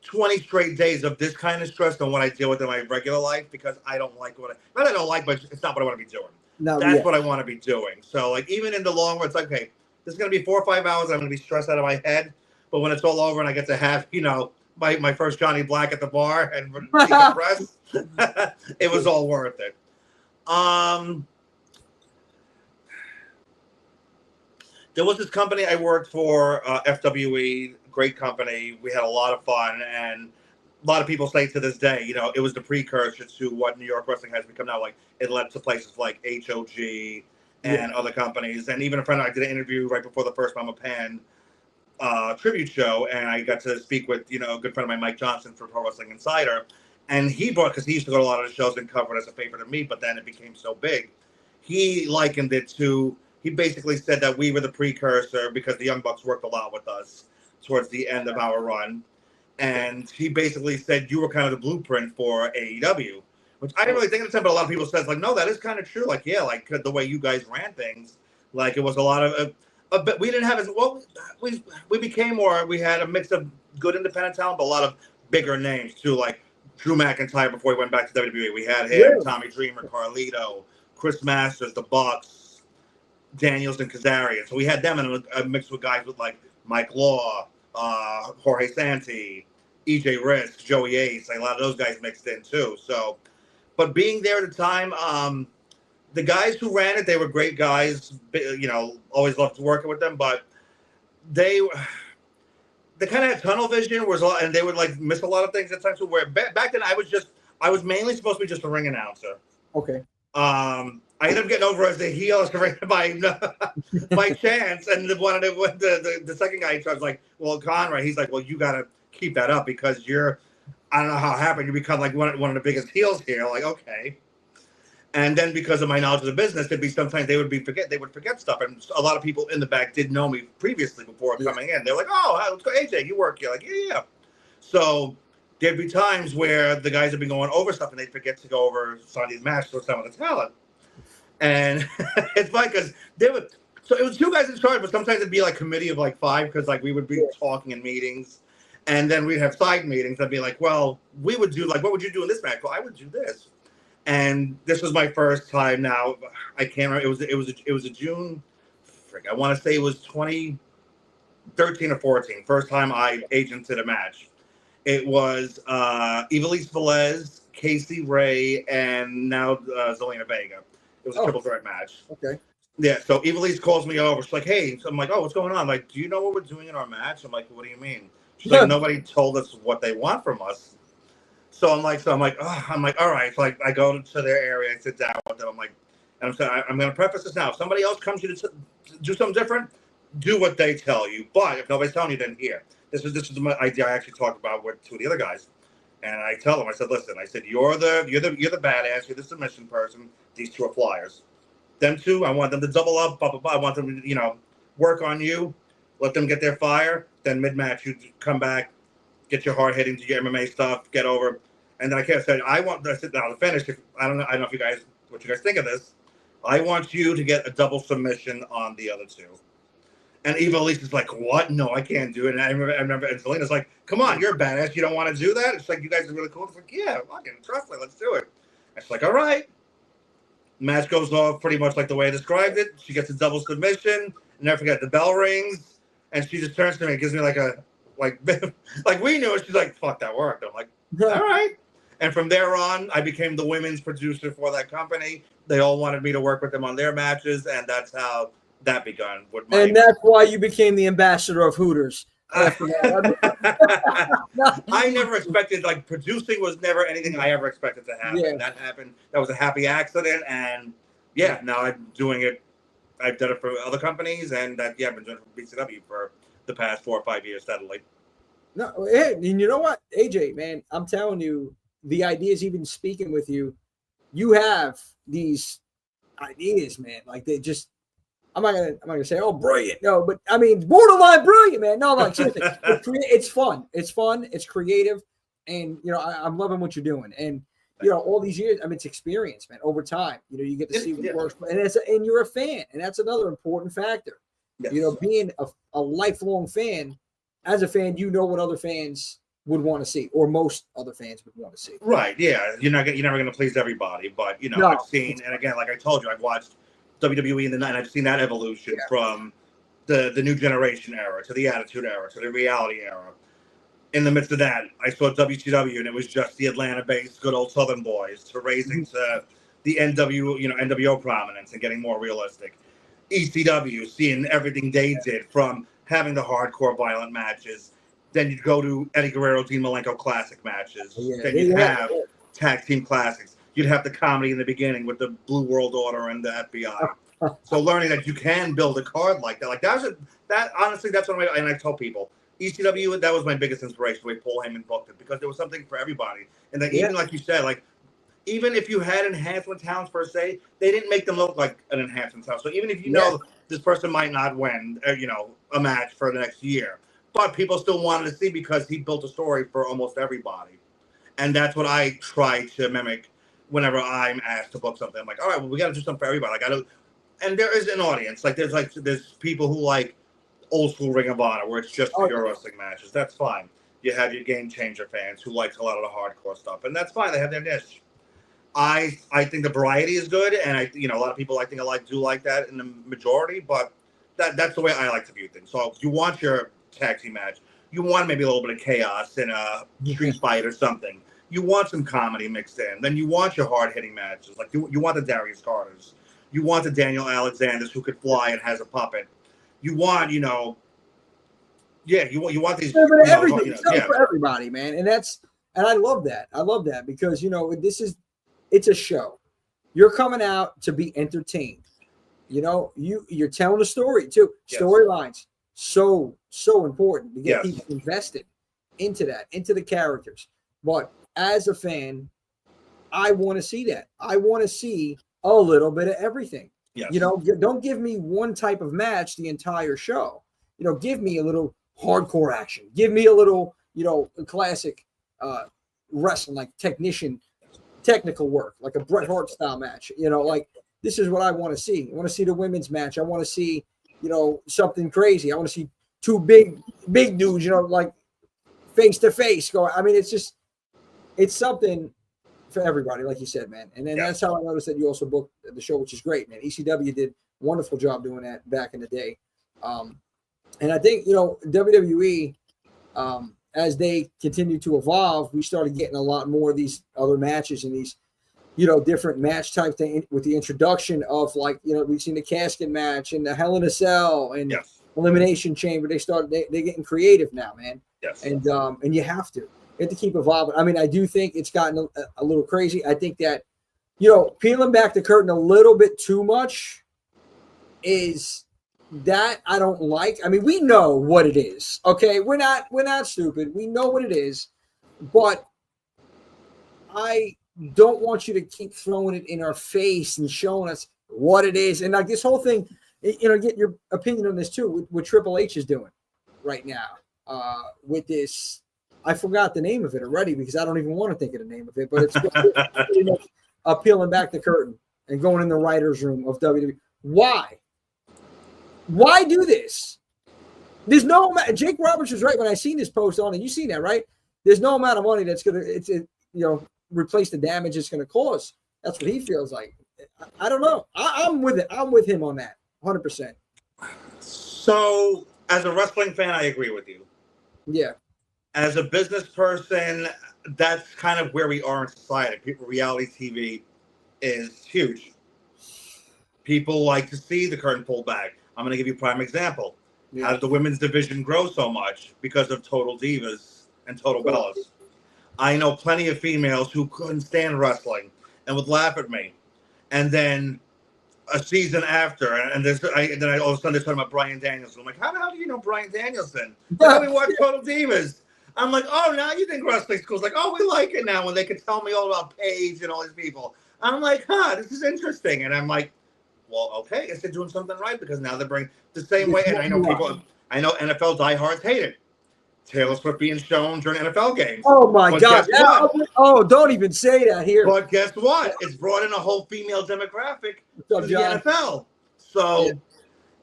20 straight days of this kind of stress than what I deal with in my regular life because I don't like not I don't like, but it's not what I want to be doing. No, That's yeah. what I want to be doing. So like even in the long run, it's like, okay, this is going to be 4 or 5 hours. I'm going to be stressed out of my head. But when it's all over and I get to have, my first Johnny Black at the bar and decompress, it was all worth it. There was this company I worked for, FWE, great company. We had a lot of fun, and a lot of people say to this day, it was the precursor to what New York wrestling has become now. Like it led to places like HOG and other companies, and even a friend I did an interview right before the first Mama Pan tribute show, and I got to speak with a good friend of mine, Mike Johnson, for Pro Wrestling Insider, and because he used to go to a lot of the shows and cover it as a favorite of me, but then it became so big, he likened it to. He basically said that we were the precursor because the Young Bucks worked a lot with us towards the end of our run. And he basically said you were kind of the blueprint for AEW, which I didn't really think at the time, but a lot of people said, like, no, that is kind of true. Like, yeah, like the way you guys ran things, like it was a lot of, but we didn't have as well. We became more. We had a mix of good independent talent, but a lot of bigger names too, like Drew McIntyre before he went back to WWE. We had him, Really? Tommy Dreamer, Carlito, Chris Masters, the Bucks, Daniels, and Kazarian. So we had them in a mix with guys with like Mike Law, Jorge Santi, EJ Risk, Joey Ace. Like a lot of those guys mixed in too. So, but being there at the time, the guys who ran it, they were great guys. Always loved working with them, but they kind of had tunnel vision, and they would like miss a lot of things at times. Where back then, I was mainly supposed to be just a ring announcer. Okay. I ended up getting over as the heel by chance, and the second guy was like, "Well, Conrad," he's like, "Well, you got to keep that up because I don't know how it happened. You become like one of the biggest heels here." Like, okay. And then because of my knowledge of the business, it'd be sometimes they would forget stuff, and a lot of people in the back did know me previously before coming in. They're like, "Oh, hi, let's go, AJ. You work here?" Like, yeah. So there'd be times where the guys would be going over stuff, and they'd forget to go over some of these matches with some of the talent. And it's funny because so it was 2 guys in charge, but sometimes it'd be like committee of like 5 because like we would be talking in meetings, and then we'd have side meetings. I'd be like, well, we would do like, what would you do in this match? Well, I would do this. And this was my first time. Now I can't remember. It was a June. I want to say it was 2013 or 14. First time I agented a match. It was Ivelisse Velez, Casey Ray, and now Zelina Vega. It was a triple threat match. Okay. Yeah, so Ivelisse calls me over. She's like, hey. So I'm like, oh, what's going on? I'm like, do you know what we're doing in our match? I'm like, what do you mean? She's like, nobody told us what they want from us. So I'm like, all right. So I go to their area, I sit down with them. I'm like, and I'm saying, I'm going to preface this now. If somebody else comes to do something different, do what they tell you. But if nobody's telling you, then here. This is the idea I actually talked about with 2 of the other guys. And I tell them, I said, listen, you're the badass, you're the submission person. These 2 are flyers. Them 2, I want them to double up, blah, blah, blah. I want them to, work on you, let them get their fire. Then mid-match, you come back, get your hard hitting, do your MMA stuff, get over. And then I said, now to finish, I don't know if what you guys think of this. I want you to get a double submission on the other 2. And Ivelisse is like, what? No, I can't do it. And I remember, and Zelina's like, come on, you're a badass. You don't want to do that? It's like, you guys are really cool. It's like, yeah, fucking trust me. Let's do it. And she's like, all right. Match goes off pretty much like the way I described it. She gets a double submission. Never forget, the bell rings. And she just turns to me and gives me like we knew it. She's like, fuck, that worked. I'm like, all right. And from there on, I became the women's producer for that company. They all wanted me to work with them on their matches. And that's how that begun. And that's why you became the ambassador of Hooters. After that. I never expected, like, producing was never anything I ever expected to happen. Yeah. That happened. That was a happy accident. And now I'm doing it. I've done it for other companies, and I've been doing it for BCW for the past 4 or 5 years steadily. No, hey, and you know what, AJ, man, I'm telling you, the ideas, even speaking with you, you have these ideas, man. Like they just, I'm not gonna say, oh, brilliant. No, but I mean, borderline brilliant, man. No, like seriously, it's fun. It's fun. It's creative, and I'm loving what you're doing. And all these years, I mean, it's experience, man. Over time, you get to see what works, and you're a fan, and that's another important factor. Yes. Being a lifelong fan. As a fan, what other fans would want to see, or most other fans would want to see. Right? Yeah, you're never going to please everybody, but No. I've seen, and again, like I told you, I've watched WWE in the night. I've seen that evolution from the new generation era to the Attitude Era to the Reality Era. In the midst of that, I saw WCW, and it was just the Atlanta-based good old Southern boys to raising to the NWO prominence and getting more realistic. ECW, seeing everything they did from having the hardcore violent matches. Then you'd go to Eddie Guerrero, Dean Malenko classic matches. Then you'd have tag team classics. You'd have the comedy in the beginning with the Blue World Order and the FBI. So learning that you can build a card like that, honestly, that's what I tell people. ECW, that was my biggest inspiration, the way Paul Heyman booked it, because there was something for everybody. And then even like you said, like even if you had enhancement talents per se, they didn't make them look like an enhancement talent. So even if you know this person might not win, a match for the next year, but people still wanted to see because he built a story for almost everybody. And that's what I try to mimic whenever I'm asked to book something. I'm like, all right, well, we got to do something for everybody. And there is an audience. There's people who like old school Ring of Honor where it's just pure wrestling matches. That's fine. You have your Game Changer fans who likes a lot of the hardcore stuff, and that's fine. They have their niche. I think the variety is good, and a lot of people do like that in the majority, but that's the way I like to view things. So if you want your tag team match, you want maybe a little bit of chaos in a street fight or something. You want some comedy mixed in. Then you want your hard hitting matches, like you want the Darius Carters, you want the Daniel Alexanders who could fly and has a puppet. You want, you want these everything for everybody, man. And I love that. I love that because it's a show. You're coming out to be entertained. You're telling a story too. Yes. Storylines so important to get people invested into that, into the characters. But as a fan, I want to see that. I want to see a little bit of everything. Yes. Don't give me one type of match the entire show. Give me a little hardcore action. Give me a little, classic wrestling, like technical work, like a Bret Hart style match. This is what I want to see. I want to see the women's match. I want to see, something crazy. I want to see two big dudes, like face to face go. I mean, it's something for everybody, like you said, man. And then that's how I noticed that you also booked the show, which is great, man. ECW did a wonderful job doing that back in the day. And I think, WWE, as they continue to evolve, we started getting a lot more of these other matches and these, different match type thing with the introduction of we've seen the casket match and the Hell in a Cell and Elimination Chamber. They're getting creative now, man. Yes. And you have to. You have to keep evolving. I mean, I do think it's gotten a little crazy. I think that, peeling back the curtain a little bit too much is that I don't like. I mean, we know what it is. Okay. We're not stupid. We know what it is, but I don't want you to keep throwing it in our face and showing us what it is. And like this whole thing, get your opinion on this too, with what Triple H is doing right now with this. I forgot the name of it already because I don't even want to think of the name of it, but it's pretty much peeling back the curtain and going in the writer's room of WWE. Why? Why do this? There's no Jake Roberts was right when I seen this post on it. You seen that, right? There's no amount of money that's gonna replace the damage it's gonna cause. That's what he feels like. I don't know. I'm with it. I'm with him on that, 100%. So, as a wrestling fan, I agree with you. Yeah. As a business person, that's kind of where we are in society. Reality TV is huge. People like to see the curtain pulled back. I'm going to give you a prime example. Yeah. How did the women's division grow so much? Because of Total Divas and Total Bellas. I know plenty of females who couldn't stand wrestling and would laugh at me. And then a season after, and then I all of a sudden they're talking about Bryan Danielson. I'm like, how the hell do you know Bryan Danielson? Then we watch Total Divas. I'm like, oh, now you think wrestling school's like, oh, we like it now when they can tell me all about Paige and all these people. I'm like, this is interesting. And I'm like, well, okay, I guess they're doing something right because now they're bringing the same way. And I know NFL diehards hate it. Taylor Swift being shown during NFL games. Oh, my God. Oh, don't even say that here. But guess what? It's brought in a whole female demographic to the NFL. So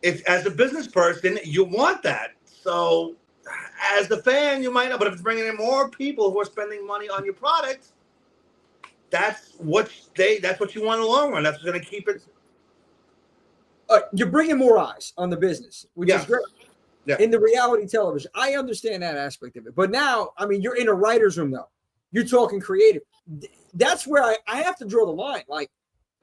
if as a business person, you want that. So as the fan, you might know, but if it's bringing in more people who are spending money on your product, that's what you want in the long run. That's what's going to keep it. You're bringing more eyes on the business, which is great. Yeah. In the reality television, I understand that aspect of it. But now, I mean, you're in a writer's room, though. You're talking creative. That's where I have to draw the line. Like,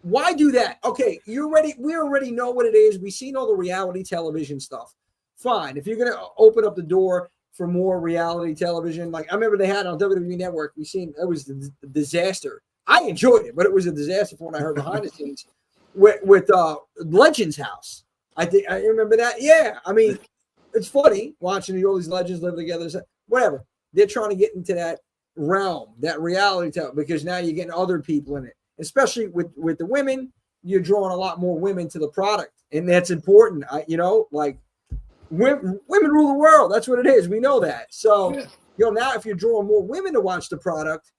why do that? Okay, we already know what it is. We've seen all the reality television stuff. Fine. If you're going to open up the door for more reality television, like I remember they had on WWE Network, we seen it was a disaster. I enjoyed it, but it was a disaster from what I heard behind the scenes with Legends House. I remember that. Yeah, I mean, it's funny watching all these legends live together. Whatever. They're trying to get into that realm, that reality television, because now you're getting other people in it. Especially with the women, you're drawing a lot more women to the product, and that's important. Like women rule the world. That's what it is. We know that. So, now if you're drawing more women to watch the product,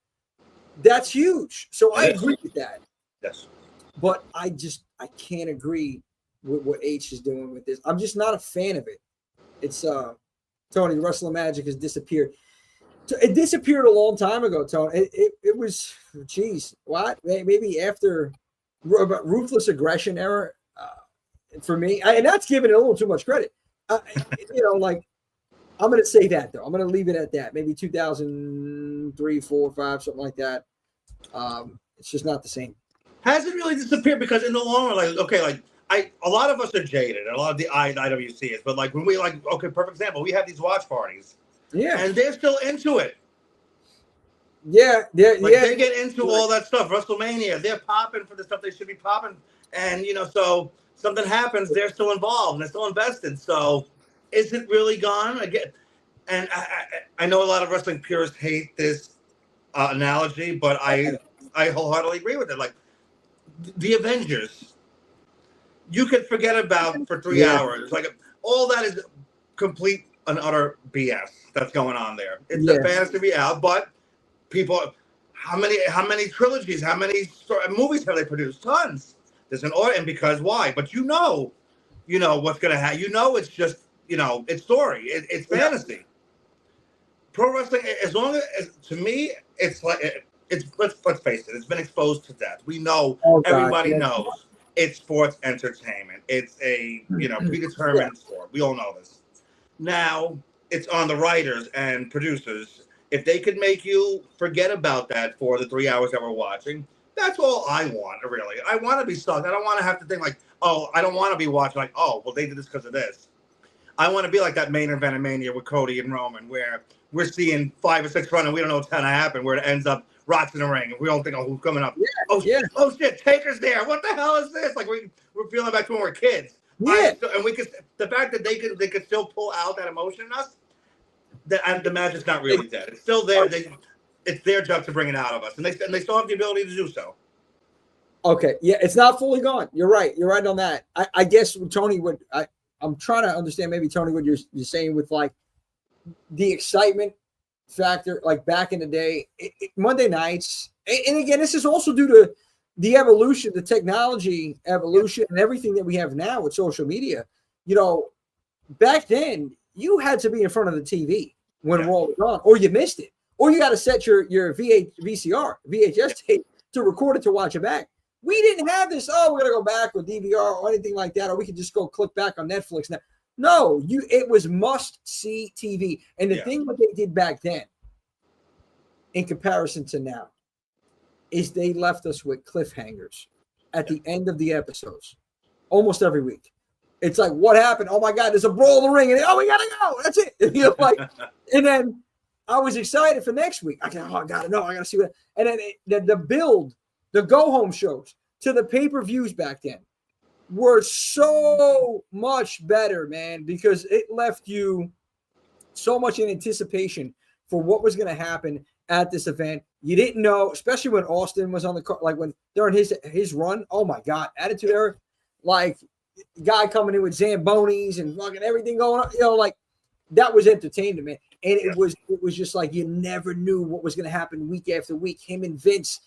that's huge. So I agree with that. Yes. But I can't agree with what H is doing with this. I'm just not a fan of it. It's Tony, the Wrestling Magic has disappeared. It disappeared a long time ago, Tony. It was, geez, what? Maybe after Ruthless Aggression era for me. And that's giving it a little too much credit. Like, I'm going to say that, though. I'm going to leave it at that. Maybe 2003, 4, 5, something like that. It's just not the same. Has it really disappeared? Because in the long run, a lot of us are jaded. A lot of the IWC is. But, like, when we, perfect example, we have these watch parties. Yeah. And they're still into it. Yeah. They get into all that stuff. WrestleMania, they're popping for the stuff they should be popping. And, so something happens, they're still involved and they're still invested. So is it really gone? Again, and I know a lot of wrestling purists hate this analogy, but I wholeheartedly agree with it. Like, the Avengers, you can forget about for 3 hours. Like, all that is complete and utter BS that's going on there. It's a fantasy reality, but people, how many trilogies, how many movies have they produced? Tons. There's an order, and because why? But you know what's going to happen. It's just, it's story. It's fantasy. Pro wrestling, as long as, to me, it's like, let's face it, it's been exposed to death. We know, everybody knows it's sports entertainment. It's a, predetermined sport. We all know this. Now, it's on the writers and producers. If they could make you forget about that for the 3 hours that we're watching, that's all I want, really. I want to be stuck. I don't want to have to think like, oh, I don't want to be watching like, oh, well, they did this because of this. I want to be like that main event of Mania with Cody and Roman, where we're seeing 5 or 6 run and we don't know what's going to happen, where it ends up Rock's in the ring and we don't think, oh, who's coming up? Oh, shit, Taker's there. What the hell is this? Like, we're feeling back to when we're kids. Yeah. And the fact that they could still pull out that emotion in us, the magic's not really dead. It's still there. It's their job to bring it out of us, and they still have the ability to do so. Okay, yeah, it's not fully gone. You're right. You're right on that. I guess Tony I'm trying to understand maybe Tony what you're saying with like the excitement factor, like back in the day, Monday nights, and again, this is also due to the evolution, the technology evolution, and everything that we have now with social media. Back then you had to be in front of the TV when Raw was on, or you missed it, or you got to set your VHS tape to record it to watch it back. We didn't have this. Oh, we're gonna go back with DVR or anything like that, or we could just go click back on Netflix now. No, it was must see TV, and the thing that they did back then, in comparison to now, is they left us with cliffhangers at the end of the episodes, almost every week. It's like, what happened? Oh my God, there's a brawl in the ring, and we gotta go. That's it. And then I was excited for next week. I gotta know. I gotta see what. And then the build, the go home shows to the pay-per-views back then were so much better, man, because it left you so much in anticipation for what was going to happen at this event. You didn't know, especially when Austin was on the card, like when during his run. Oh my God, Attitude Era, like guy coming in with Zambonis and fucking everything going on. Like that was entertainment, man. And it was just like you never knew what was going to happen week after week. Him and Vince,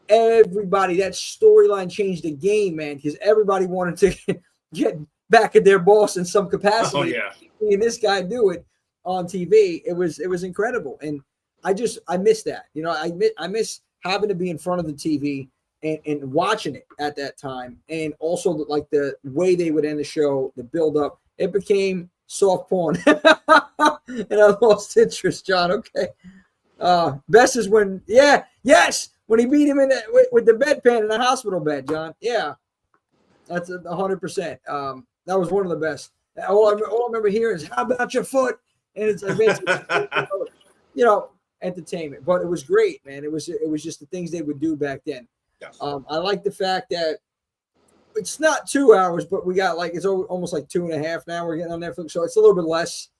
everybody, that storyline changed the game, man, because everybody wanted to get back at their boss in some capacity. Oh yeah, and this guy do it. on TV. It was incredible, and I miss that. You know, I miss having to be in front of the TV and watching it at that time, and also like the way they would end the show, the build up. It became soft porn, and I lost interest. John, okay. Best is when, when he beat him in with the bedpan in the hospital bed, John. Yeah, that's 100%. That was one of the best. All I remember hearing is, "How about your foot?" And it's you know, entertainment. But it was great, man. It was just the things they would do back then. Yes. I like the fact that it's not 2 hours, but we got like it's almost like 2.5 now. We're getting on Netflix, so it's a little bit less.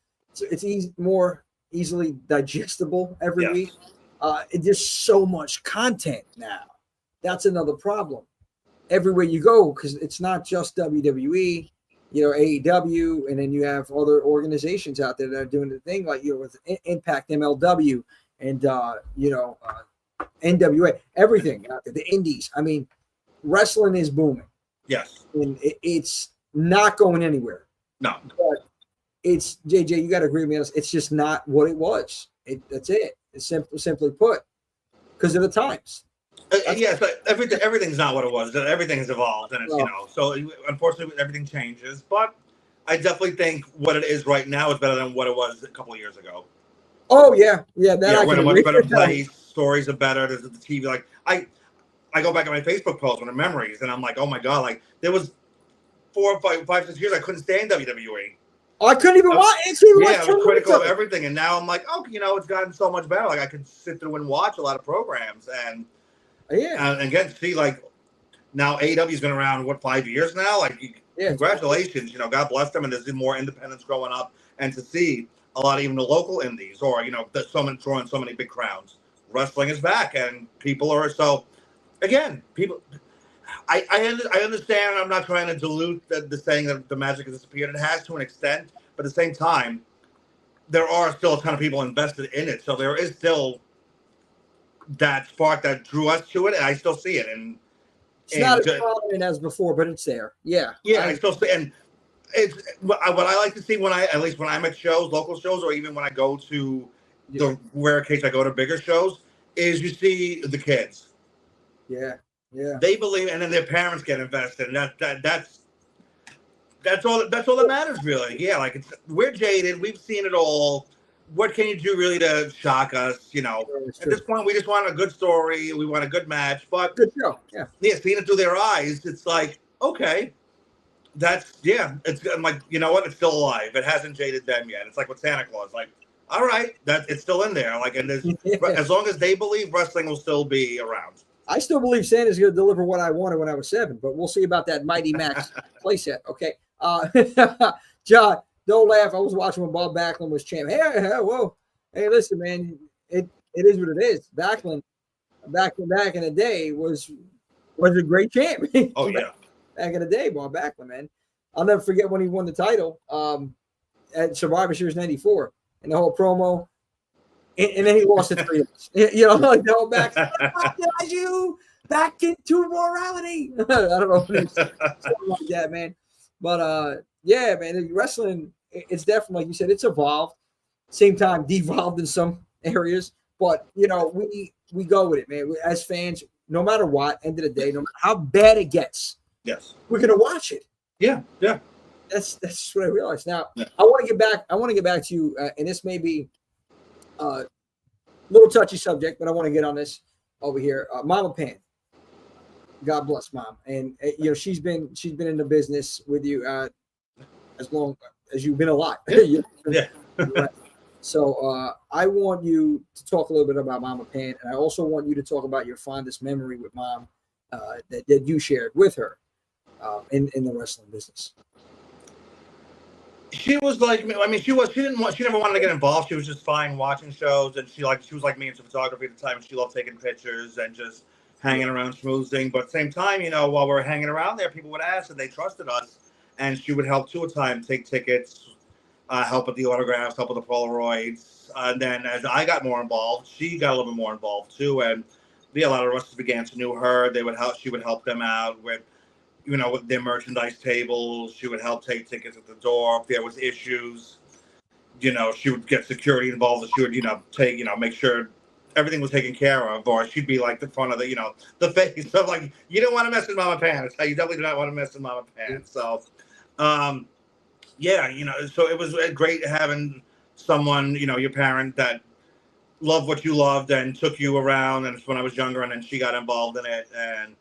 It's more easily digestible every week. It's just so much content now. That's another problem. Everywhere you go, because it's not just WWE, you know, AEW, and then you have other organizations out there that are doing the thing, like, you know, with Impact, MLW, and NWA, everything out there, the indies. I mean, wrestling is booming. Yes. And it's not going anywhere. No. But it's, JJ, you got to agree with me on this. It's just not what it was. That's it. It's simply put, because of the times. Yes, everything's not what it was. Everything's evolved, and it's so unfortunately everything changes. But I definitely think what it is right now is better than what it was a couple of years ago. Oh yeah. That we're in a much better place. Stories are better. There's the TV. Like I go back at my Facebook post with memories, and I'm like, oh my god, like there was 4 or 5, 6 years I couldn't stand WWE. I couldn't even watch. I was critical of everything, and now I'm like, oh, it's gotten so much better. Like I could sit through and watch a lot of programs, and again, see, like now AEW's been around 5 years now. Like, congratulations, God bless them, and there's more independence growing up, and to see a lot of even the local indies, or drawing so many big crowds. Wrestling is back, and people are so. Again, people. I understand. I'm not trying to dilute the saying that the magic has disappeared. It has to an extent, but at the same time, there are still a ton of people invested in it. So there is still that spark that drew us to it, and I still see it. And it's not as prominent as before, but it's there. Yeah, I still see, and it's what I like to see when I'm at shows, local shows, or even when I go to the rare case I go to bigger shows, is you see the kids. Yeah. They believe, and then their parents get invested, and that's all that matters, really. Yeah, like we're jaded, we've seen it all. What can you do really to shock us? At this point, we just want a good story, we want a good match, but good show. Yeah, seeing it through their eyes, it's like, okay, it's I'm like, you know what? It's still alive. It hasn't jaded them yet. It's like with Santa Claus, like, all right, it's still in there. Like, and as long as they believe, wrestling will still be around. I still believe Santa's going to deliver what I wanted when I was 7, but we'll see about that Mighty Max playset. Okay. John, don't laugh. I was watching when Bob Backlund was champ. Hey, whoa. Hey, listen, man, it is what it is. Backlund, back in the day, was a great champ. Oh, yeah. Back in the day, Bob Backlund, man. I'll never forget when he won the title at Survivor Series 94, and the whole promo. And then he lost it 3 days. Like the whole back. You back into morality. I don't know. Something like that, man. But man, wrestling, it's definitely, like you said, it's evolved. Same time, devolved in some areas. But we go with it, man. As fans, no matter what, end of the day, no matter how bad it gets, we're gonna watch it. Yeah. That's what I realized. Now, I want to get back to you, and this may be little touchy subject, but I want to get on this over here. Mama Pan, God bless Mom, and she's been in the business with you as long as you've been alive. So I want you to talk a little bit about Mama Pan, and I also want you to talk about your fondest memory with Mom that you shared with her in the wrestling business. She was like, I mean, she never wanted to get involved. She was just fine watching shows, and she was like me into photography at the time, and she loved taking pictures and just hanging around, schmoozing. But at the same time, while we're hanging around there, people would ask, and they trusted us, and she would help to a time take tickets, help with the autographs, help with the Polaroids. And then as I got more involved, she got a little bit more involved too, and a lot of wrestlers began to know her. She would help them out with with their merchandise tables. She would help take tickets at the door if there was issues. you know, she would get security involved, and she would, you know, take, you know, make sure everything was taken care of, or she'd be like the front of the, you know, the face of like, you don't want to mess with Mama Pants. You definitely do not want to mess with Mama Pants. So, yeah, you know, so it was great having someone, you know, your parent that loved what you loved and took you around. And when I was younger, and then she got involved in it. And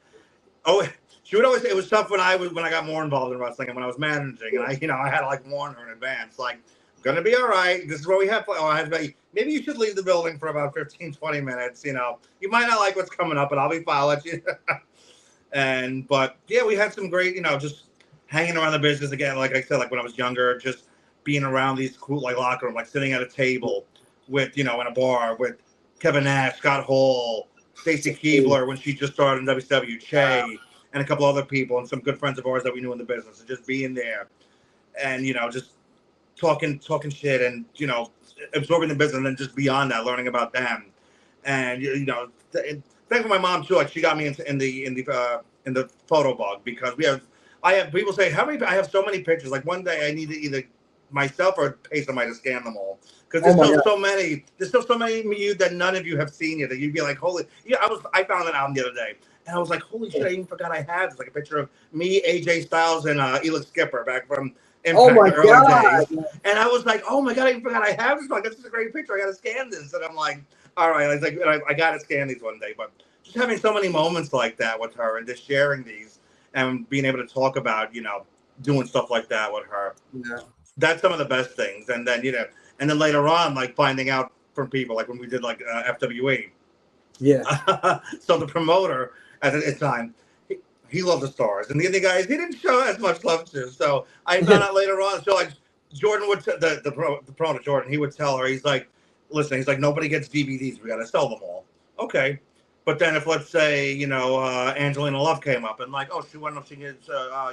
oh, she would always say it was tough when I got more involved in wrestling and when I was managing, and I had to like warn her in advance, like, gonna be all right. This is what we have. Oh, I have maybe you should leave the building for about 15, 20 minutes. You know, you might not like what's coming up, but I'll be fine. I'll let you. But yeah, we had some great, you know, just hanging around the business again. Like I said, like when I was younger, just being around these cool like locker room, like sitting at a table with, you know, in a bar with Kevin Nash, Scott Hall, Stacy Keebler when she just started in WCW, Che, and a couple other people, and some good friends of ours that we knew in the business, and just being there, and you know, just talking shit, and you know, absorbing the business, and then just beyond that, learning about them, and you know, thank my mom too. Like she got me in the photo bug because I have people say I have so many pictures. Like one day I need to either myself or pay somebody to scan them all because there's still so many. There's still so many of you that none of you have seen yet that you'd be like, holy. Yeah, I found an album the other day. And I was like, holy shit, I even forgot I had. It's like a picture of me, AJ Styles, and Elix Skipper back from Impact the early days. And I was like, oh my God, I even forgot I have this. Like, this is a great picture. I got to scan this. And I'm like, all right. I was like, I got to scan these one day. But just having so many moments like that with her and just sharing these and being able to talk about, you know, doing stuff like that with her. Yeah. That's some of the best things. And then, you know, and then later on, like finding out from people, like when we did like FWE. Yeah. So the promoter at the time, he loved the Stars, and the other guys he didn't show as much love to. So I found out later on. So like Jordan would the promoter Jordan, he would tell her, he's like, listen, he's like, nobody gets DVDs, we got to sell them all. Okay. But then if let's say, you know, Angelina Love came up and like, oh, she wanted to get,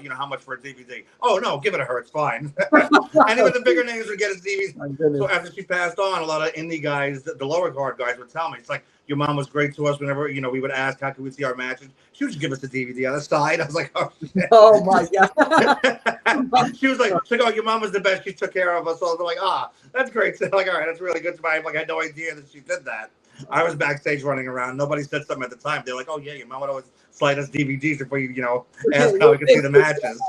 you know, how much for a DVD? Oh no, give it to her, it's fine. And even the bigger names would get a DVD. So after she passed on, a lot of indie guys, the lower card guys would tell me, it's like, your mom was great to us whenever, you know, we would ask, how could we see our matches? She would just give us the DVD on the side. I was like, oh, shit. Oh my God. She was like, oh, your mom was the best. She took care of us. So I was like, that's great. So like, all right, that's really good. Like, I had no idea that she did that. I was backstage running around. Nobody said something at the time. They're like, oh yeah, your mom would always slide us DVDs before you know, ask how we could see the matches.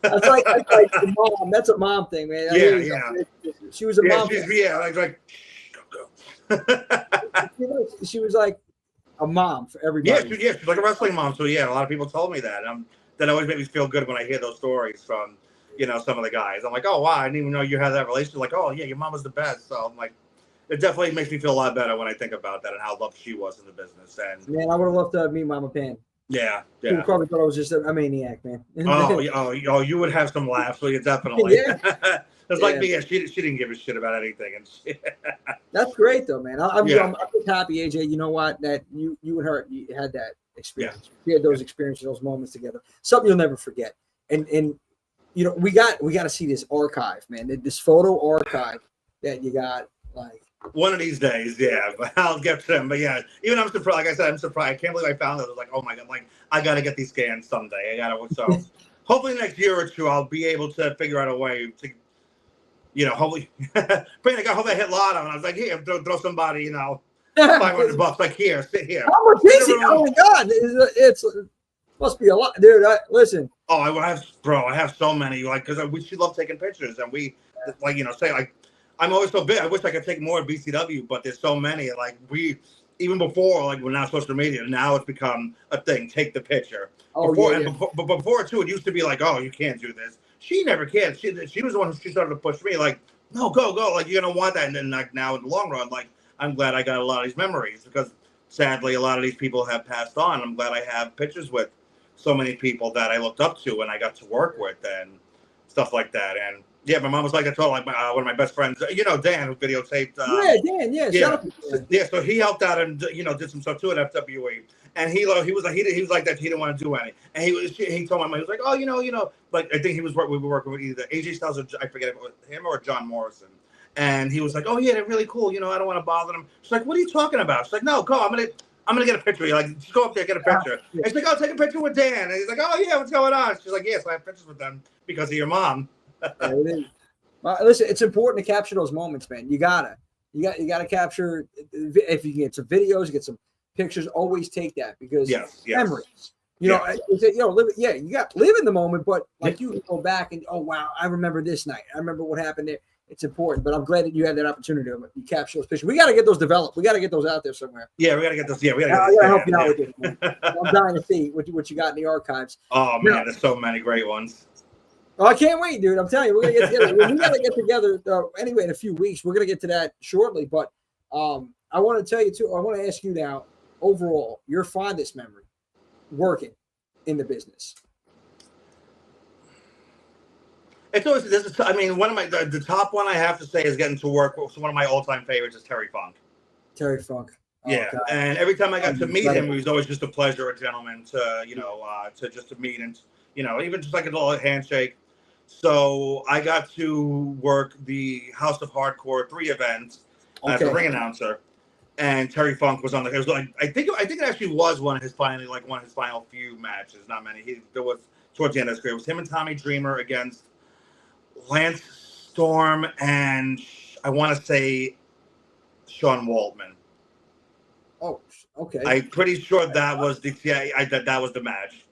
That's like the mom. That's a mom thing, man. Yeah. She was a mom. Like she was like a mom for everybody. Yeah, she's like a wrestling mom. So yeah, a lot of people told me that. That always made me feel good when I hear those stories from, you know, some of the guys. I'm like, oh wow, I didn't even know you had that relationship. Like, oh yeah, your mom was the best. So I'm like, it definitely makes me feel a lot better when I think about that and how loved she was in the business. And man, I would have loved to meet Mama Pan. Yeah. She probably thought I was just a maniac, man. oh, you would have some laughs, so you definitely. Yeah. It's like me. Yeah, she didn't give a shit about anything, and that's great though, man. I'm just happy, AJ. You know what? That you and her you had that experience. Yeah. We had those experiences, those moments together. Something you'll never forget. And you know, we got to see this archive, man. This photo archive that you got, like. One of these days, yeah, but I'll get to them. But yeah, even I'm surprised. Like I said, I'm surprised. I can't believe I found it. I was like, oh my God, like I got to get these scans someday. So hopefully next year or two, I'll be able to figure out a way to, you know, hopefully, Brandon, I hope I hit lotto. And I was like, here, throw somebody, you know, $500. Like here, sit here. How much is it? Oh my God, it's must be a lot, dude. Listen. Oh, I have so many. Like, because she loved taking pictures, and we, like, you know, say like. I'm always so big. I wish I could take more at BCW, but there's so many. Like even before, like we're not social media, now it's become a thing. Take the picture. Oh, But before too, it used to be like, oh, you can't do this. She never can. She was the one who started to push me. Like, no, go. Like you're gonna want that. And then like now in the long run, like I'm glad I got a lot of these memories because sadly a lot of these people have passed on. I'm glad I have pictures with so many people that I looked up to and I got to work with and stuff like that. And yeah, my mom was like, I told like one of my best friends, you know, Dan, who videotaped. Dan, yeah. So he helped out and you know did some stuff too at FWE, and he was like that. He didn't want to do any, and he told my mom, he was like, oh, you know, like I think we were working with either AJ Styles or I forget if it was him or John Morrison, and he was like, oh yeah, they're really cool. You know, I don't want to bother them. She's like, what are you talking about? She's like, no, go. I'm gonna get a picture. You're like, just go up there, get a picture. And she's like, oh, take a picture with Dan. And he's like, oh yeah, what's going on? She's like, yes, I have pictures with them because of your mom. Listen, it's important to capture those moments, man. You gotta capture. If you get some videos, get some pictures. Always take that because memories. You know, you got to live in the moment, but like you go back and wow, I remember this night. I remember what happened there. It's important, but I'm glad that you had that opportunity to capture those pictures. We got to get those developed. We got to get those out there somewhere. Yeah, we got to get those. Yeah, we got to help you out with this, man. I'm dying to see what you got in the archives. Oh man, there's so many great ones. Oh, I can't wait, dude. I'm telling you, we're gonna get together. We got to get together anyway in a few weeks. We're gonna get to that shortly, but I want to tell you too. I want to ask you now. Overall, your fondest memory working in the business. It's always I mean, one of my the top one I have to say is getting to work. One of my all-time favorites is Terry Funk. Terry Funk. Oh, yeah, God. And every time I got to meet him, he was always just a pleasure, a gentleman to to meet and even just like a little handshake. So I got to work the House of Hardcore 3 event as a ring announcer, and Terry Funk was on the. It was like I think it actually was one of his final few matches. Not many. There was towards the end of his career. It was him and Tommy Dreamer against Lance Storm and I want to say Sean Waltman. Oh, okay. I'm pretty sure that was that was the match.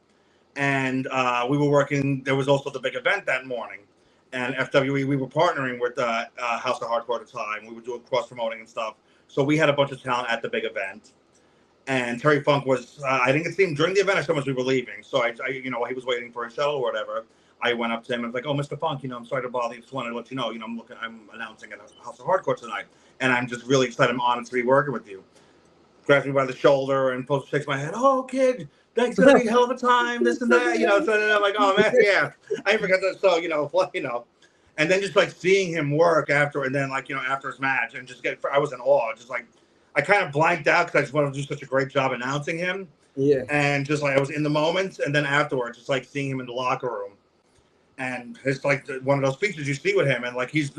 And we were working. There was also the big event that morning, and FWE. We were partnering with House of Hardcore at the time. We were doing cross promoting and stuff. So we had a bunch of talent at the big event. And Terry Funk was. I didn't get to see him during the event. I saw as we were leaving. So I he was waiting for a shuttle or whatever. I went up to him and was like, "Oh, Mr. Funk, I'm sorry to bother you. Just wanted to let you know, I'm announcing at House of Hardcore tonight, and I'm just really excited. I'm honored to be working with you." Grabs me by the shoulder and shakes my head. "Oh, kid, thanks. Gonna be a hell of a time. This and that, So I'm like, "Oh man, yeah, I forgot that." So and then just like seeing him work after, and then after his match, and just I was in awe. Just like I kind of blanked out because I just wanted to do such a great job announcing him. Yeah. And just like I was in the moment, and then afterwards, just like seeing him in the locker room. And it's like one of those pictures you see with him, and like he's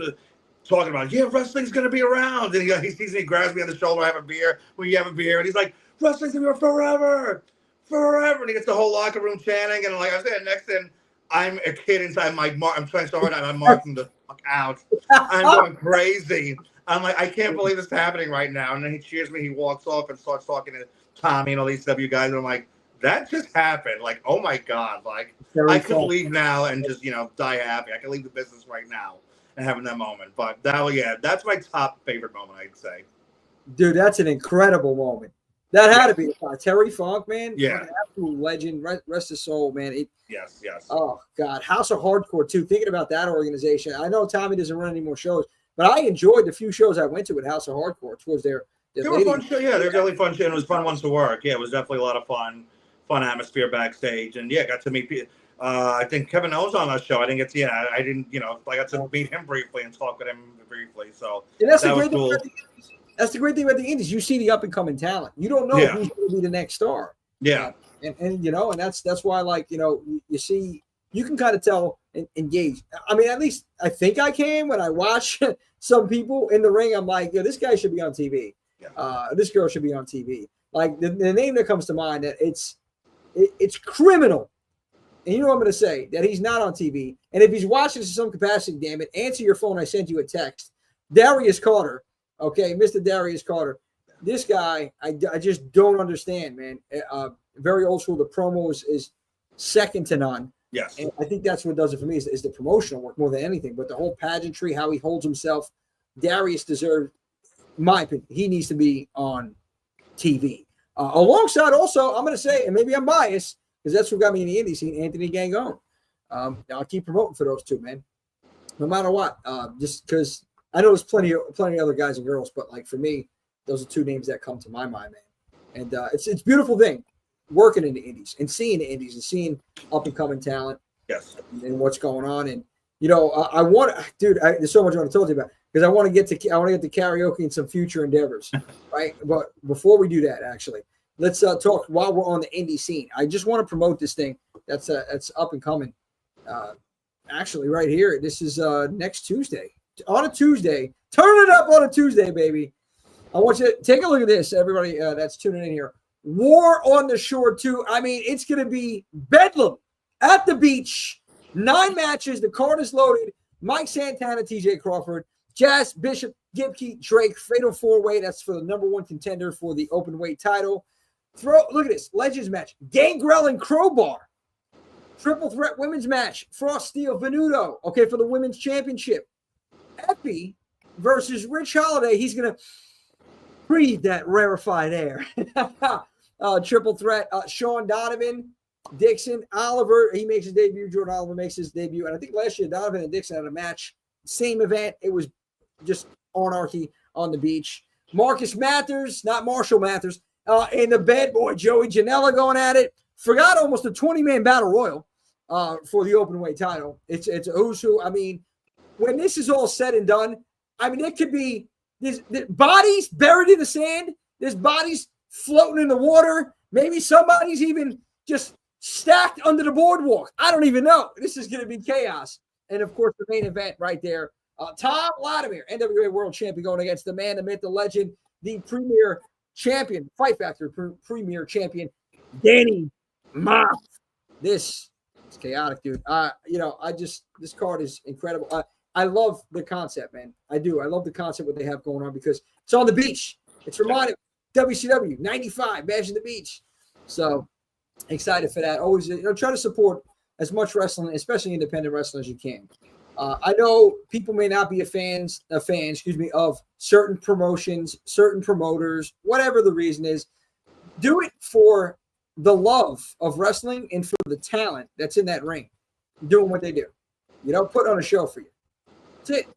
talking about, wrestling's gonna be around, and he sees me, grabs me on the shoulder, "I have a beer. Will you have a beer?" And he's like, "Wrestling's gonna be around forever, forever." And he gets the whole locker room chanting, and like I said, next thing, I'm a kid inside my I'm trying so hard, I'm marking the fuck out. I'm going crazy. I'm like, I can't believe this is happening right now. And then he cheers me. He walks off and starts talking to Tommy and all these W guys, and I'm like, that just happened. Like, oh my God. Like, I could leave now and just, die happy. I can leave the business right now and having that moment. But that's my top favorite moment, I'd say. Dude, that's an incredible moment. That had to be Terry Funk, man. Yeah. An absolute legend. Rest his soul, man. Yes. Oh, God. House of Hardcore, too. Thinking about that organization. I know Tommy doesn't run any more shows, but I enjoyed the few shows I went to at House of Hardcore towards their they were fun show. Yeah, they're really fun show. And it was fun ones to work. Yeah, it was definitely a lot of fun atmosphere backstage, and got to meet people. I think Kevin Owens on that show. I didn't get to, I didn't, I got to meet him briefly and talk with him briefly. So that's the great thing. That's the great thing about the Indies. You see the up and coming talent. You don't know who's going to be the next star. Yeah, and that's why you see you can kind of tell and engage. I mean, at least I think I can when I watch some people in the ring. I'm like, this guy should be on TV. Yeah. This girl should be on TV. Like the name that comes to mind, that it's criminal. And you know what I'm going to say? That he's not on TV. And if he's watching this in some capacity, damn it, answer your phone. I sent you a text. Darius Carter. Okay, Mr. Darius Carter. This guy, I just don't understand, man. Very old school. The promo is second to none. Yes. And I think that's what does it for me is the promotional work more than anything. But the whole pageantry, how he holds himself, Darius deserves, in my opinion, he needs to be on TV. Alongside also, I'm going to say, and maybe I'm biased, because that's who got me in the indie scene, Anthony Gangone. I'll keep promoting for those two, man. No matter what. Just because I know there's plenty of other guys and girls, but like for me, those are two names that come to my mind, man. And it's a beautiful thing working in the indies and seeing the indies and seeing up and coming talent. Yes. And what's going on. And I want, dude, there's so much I want to tell you about because I want to get to karaoke and some future endeavors, right? But before we do that, actually, let's talk while we're on the indie scene. I just want to promote this thing that's up and coming. Actually, right here, this is next Tuesday. On a Tuesday, turn it up on a Tuesday, baby. I want you to take a look at this, everybody that's tuning in here. War on the Shore 2. I mean, it's going to be bedlam at the beach. 9 matches. The card is loaded. Mike Santana, TJ Crawford, Jazz, Bishop, Gibke, Drake, Fatal 4-Way. That's for the number 1 contender for the open weight title. Look at this. Legends match. Gangrel and Crowbar. Triple threat women's match. Frost, Steel, Venuto. Okay, for the women's championship. Epi versus Rich Holiday. He's going to breathe that rarefied air. Triple threat. Sean Donovan, Dixon, Oliver. He makes his debut. Jordan Oliver makes his debut. And I think last year Donovan and Dixon had a match. Same event. It was just anarchy on the beach. Marcus Mathers, not Marshall Mathers, and the bad boy Joey Janela going at it. Forgot almost a 20-man battle royal for the open weight title. It's a who's who. I mean, when this is all said and done, I mean, it could be there's bodies buried in the sand. There's bodies floating in the water. Maybe somebody's even just stacked under the boardwalk. I don't even know. This is going to be chaos. And, of course, the main event right there, Tom Latimer, NWA World Champion, going against the man, the myth, the legend, the premier champion, Fight Factory premier champion, Danny Moff. This is chaotic, dude. This card is incredible. I love the concept, man. I do. I love the concept what they have going on because it's on the beach. It's reminding WCW 95, Bash in the Beach. So excited for that. Always, try to support as much wrestling, especially independent wrestling, as you can. I know people may not be a fan, of certain promotions, certain promoters, whatever the reason is. Do it for the love of wrestling and for the talent that's in that ring, doing what they do. Put on a show for you. That's it.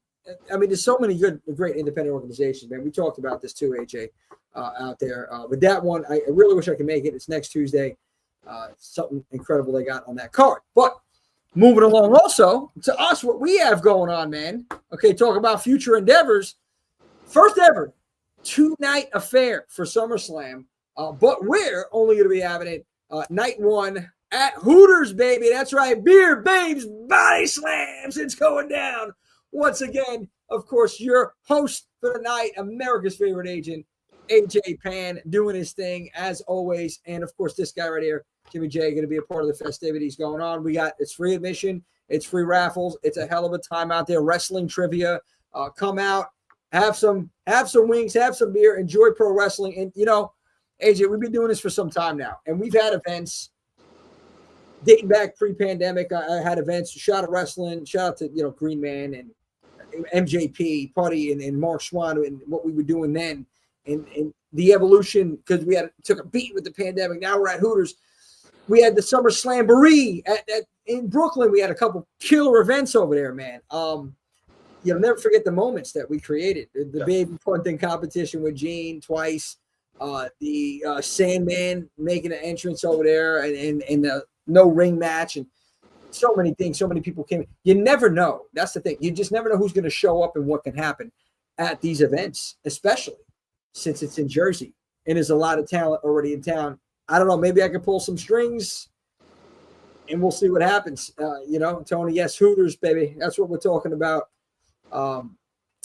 I mean, there's so many great independent organizations, man. We talked about this too, AJ, out there. But that one, I really wish I could make it. It's next Tuesday. Something incredible they got on that card. But moving along also to us, what we have going on, man. Okay, talk about future endeavors. First ever 2-night affair for SummerSlam. But we're only going to be having it night 1 at Hooters, baby. That's right. Beer Babes Body Slams. It's going down. Once again, of course, your host for the night, America's favorite agent, AJ Pan, doing his thing as always. And of course, this guy right here, Jimmy J, going to be a part of the festivities going on. It's free admission. It's free raffles. It's a hell of a time out there. Wrestling trivia. Come out, have some wings, have some beer, enjoy pro wrestling. And, AJ, we've been doing this for some time now. And we've had events dating back pre-pandemic. I had events, shout out wrestling, shout out to, Green Man and MJP, Putty, and Mark Schwann, and what we were doing then. And the evolution, because we took a beat with the pandemic. Now we're at Hooters. We had the Summer Slamboree in Brooklyn. We had a couple killer events over there, man. You'll never forget the moments that we created. The baby punting competition with Gene twice. The Sandman making an entrance over there, and the no ring match, and so many things. So many people came. You never know. That's the thing. You just never know who's going to show up and what can happen at these events, especially since it's in Jersey and there's a lot of talent already in town. I don't know. Maybe I can pull some strings and we'll see what happens. Tony, yes, Hooters, baby. That's what we're talking about.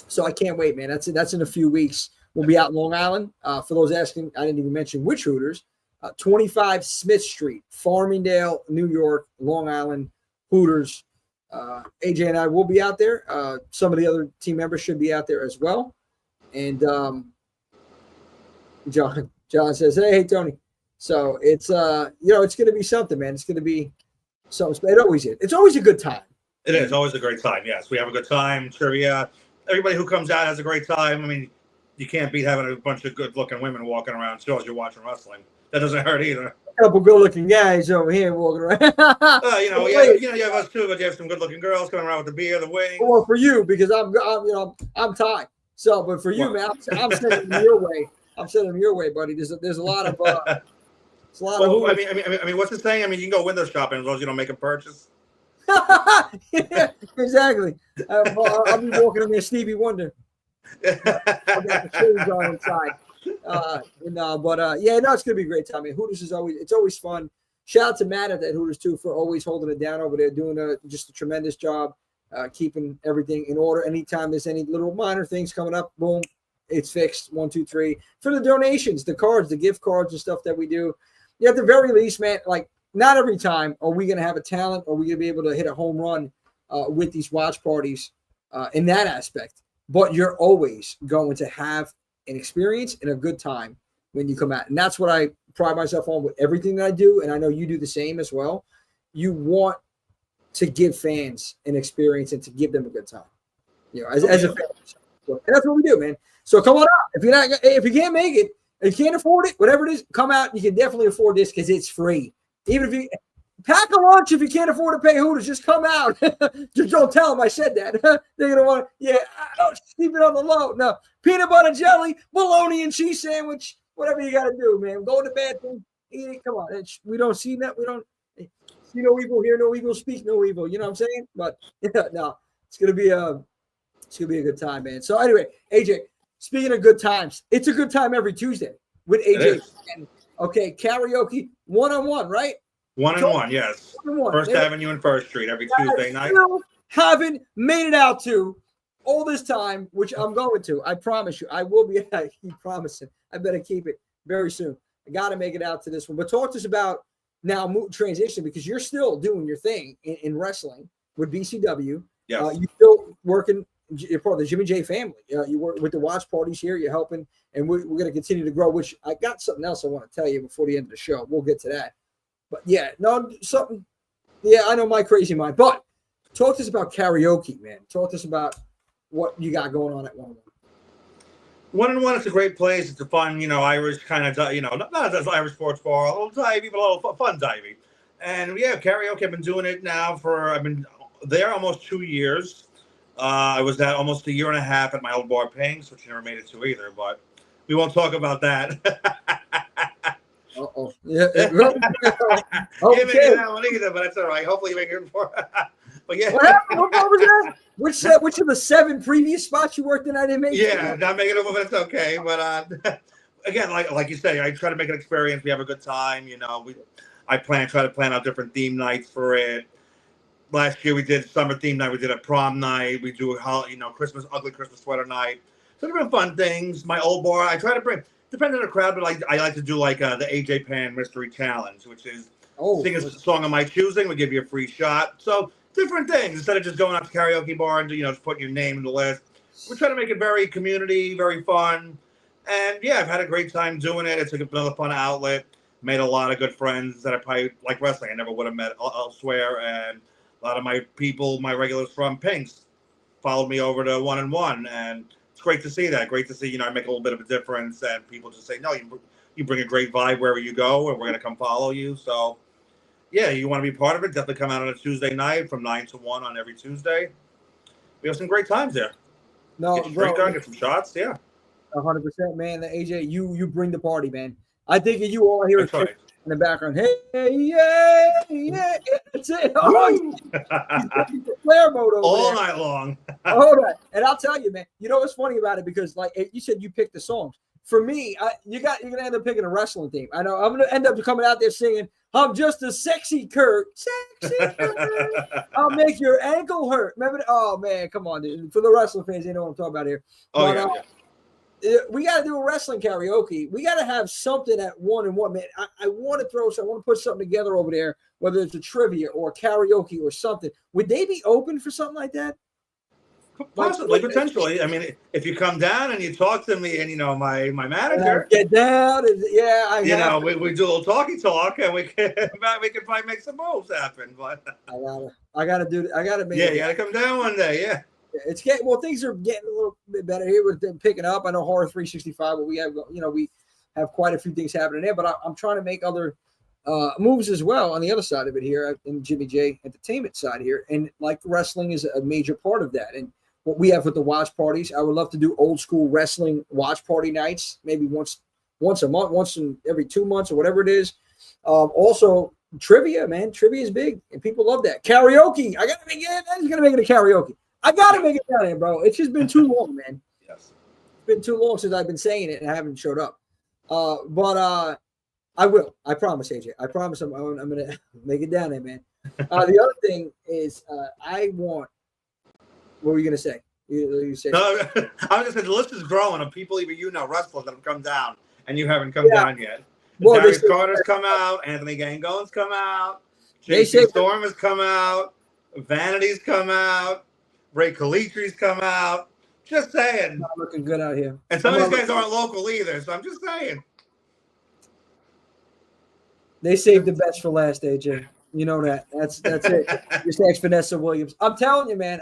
So I can't wait, man. That's in a few weeks. We'll be out in Long Island. For those asking, I didn't even mention which Hooters. 25 Smith Street, Farmingdale, New York, Long Island, Hooters. AJ and I will be out there. Some of the other team members should be out there as well. And John says, hey, Tony. So it's it's going to be something, man. It's going to be something. It always is. It's always a good time. It is always a great time. Yes, we have a good time. Trivia. Everybody who comes out has a great time. I mean, you can't beat having a bunch of good-looking women walking around as you're watching wrestling. That doesn't hurt either. A couple good-looking guys over here walking around. You have us too, but you have some good-looking girls coming around with the beer, the wings. Well, for you, because I'm tied. So, but for you, man, I'm sending them your way. I'm sending them your way, buddy. There's a lot of. I mean, what's the saying? I mean, you can go window shopping as long as you don't make a purchase. Yeah, exactly. I'll be walking in there, Stevie Wonder. I've got the shoes on inside. It's gonna be a great time. I mean, Hooters is always fun. Shout out to Matt at that Hooters too for always holding it down over there, doing just a tremendous job, keeping everything in order. Anytime there's any little minor things coming up, boom, it's fixed. 1, 2, 3 for the donations, the cards, the gift cards, and stuff that we do. At the very least, man, like not every time are we gonna have a talent or we gonna be able to hit a home run with these watch parties in that aspect. But you're always going to have an experience and a good time when you come out. And that's what I pride myself on with everything that I do. And I know you do the same as well. You want to give fans an experience and to give them a good time, as a fan. And that's what we do, man. So come on out. If you can't make it, if you can't afford it, whatever it is, come out. You can definitely afford this because it's free. Even if you pack a lunch, if you can't afford to pay Hooters, just come out. Just don't tell them I said that. They're gonna want don't keep it on the low. No, peanut butter jelly, bologna and cheese sandwich, whatever you gotta do, man. Go to the bathroom, eat it. Come on, we don't see that. We don't see no evil, hear no evil, speak no evil. You know what I'm saying? But no, it's gonna be a good time, man. So anyway, AJ, speaking of good times, it's a good time every Tuesday with AJ. Okay, karaoke 1-on-1, right? 1-on-1, yes. 1-on-1. First Avenue and First Street every Tuesday night. Still haven't made it out to all this time, which I'm going to. I promise you. I will be. I keep promising. I better keep it very soon. I got to make it out to this one. But talk to us about now transition, because you're still doing your thing in wrestling with BCW. Yes. You're still working. You're part of the Jimmy J family. You work with the watch parties here. You're helping, and we're going to continue to grow. Which I got something else I want to tell you before the end of the show. We'll get to that. But yeah, no, something. Yeah, I know my crazy mind. But talk to us about karaoke, man. Talk to us about what you got going on at 1-on-1. 1-on-1, it's a great place. It's a fun, Irish kind of, not as Irish sports bar, a little divey, but a little fun divey. And yeah, karaoke. I've been doing it now I've been there almost 2 years. I was at almost a year and a half at my old bar, Pings, which you never made it to either. But we won't talk about that. Uh-oh. Yeah. Okay. Can't make it that one either, but that's all right. Hopefully you make it for. But yeah. What happened? What was that? Which of the 7 previous spots you worked in I didn't make it? Yeah, not making it over, but it's okay. But again, like you say, I try to make an experience. We have a good time. I try to plan out different theme nights for it. Last year we did summer theme night. We did a prom night. We do Christmas, ugly Christmas sweater night. So different fun things. My old bar, I try to bring, depending on the crowd, but I like to do like the AJ Pan Mystery Challenge, which is sing a song of my choosing. We give you a free shot. So different things instead of just going out to karaoke bar and just putting your name in the list. We're trying to make it very community, very fun, and yeah, I've had a great time doing it. It's another fun outlet. Made a lot of good friends that I probably like wrestling. I never would have met elsewhere, and a lot of my people, my regulars from Pinks, followed me over to 1-on-1, and it's great to see that. Great to see, I make a little bit of a difference, and people just say, no, you bring a great vibe wherever you go, and we're going to come follow you. So, yeah, you want to be part of it, definitely come out on a Tuesday night from 9 to 1 on every Tuesday. We have some great times there. No, get your drink on, get some shots, yeah. 100%, man. AJ, you bring the party, man. I think you all hear it in the background. Hey, yeah, that's it. Oh, player mode over all there. Night long. All right, and I'll tell you, man. You know what's funny about it? Because like you said, you picked the songs. For me, you're gonna end up picking a wrestling theme. I know I'm gonna end up coming out there singing, "I'm just a sexy Kurt, sexy Kurt. I'll make your ankle hurt." Remember? Oh man, come on, dude. For the wrestling fans, they know what I'm talking about here. Oh but, yeah. We got to do a wrestling karaoke. We got to have something at 1-on-1, man. I want to put something together over there, whether it's a trivia or a karaoke or something. Would they be open for something like that? Possibly, potentially. I mean, if you come down and you talk to me and my manager, get down and we do a little talk and we can probably make some moves happen. But I gotta make it. You gotta come down one day, yeah. Things are getting a little bit better here with them picking up. I know Horror 365, but we have quite a few things happening there. But I'm trying to make other moves as well on the other side of it here in Jimmy J Entertainment side here, and like wrestling is a major part of that. And what we have with the watch parties, I would love to do old school wrestling watch party nights, maybe once a month, once in every 2 months or whatever it is. Also trivia, man, trivia is big and people love that. Karaoke, I gotta make it. I'm gonna make it a karaoke. I gotta make it down there, bro. It's just been too long, man. Yes. It's been too long since I've been saying it and I haven't showed up. But I will. I promise, AJ. I promise I'm gonna make it down there, man. The other thing is I want. What were you gonna say? You say? No, I was just saying the list is growing of people even wrestlers that have come down and you haven't come down yet. Well, Darius Carter's come out. Anthony Gangone's come out. JC Storm has come out. Vanity's come out. Ray Calitri's come out. Just saying. Not looking good out here. And some of these guys aren't local either, so I'm just saying. They saved the best for last, AJ. You know that. That's it. Just ask Vanessa Williams. I'm telling you, man.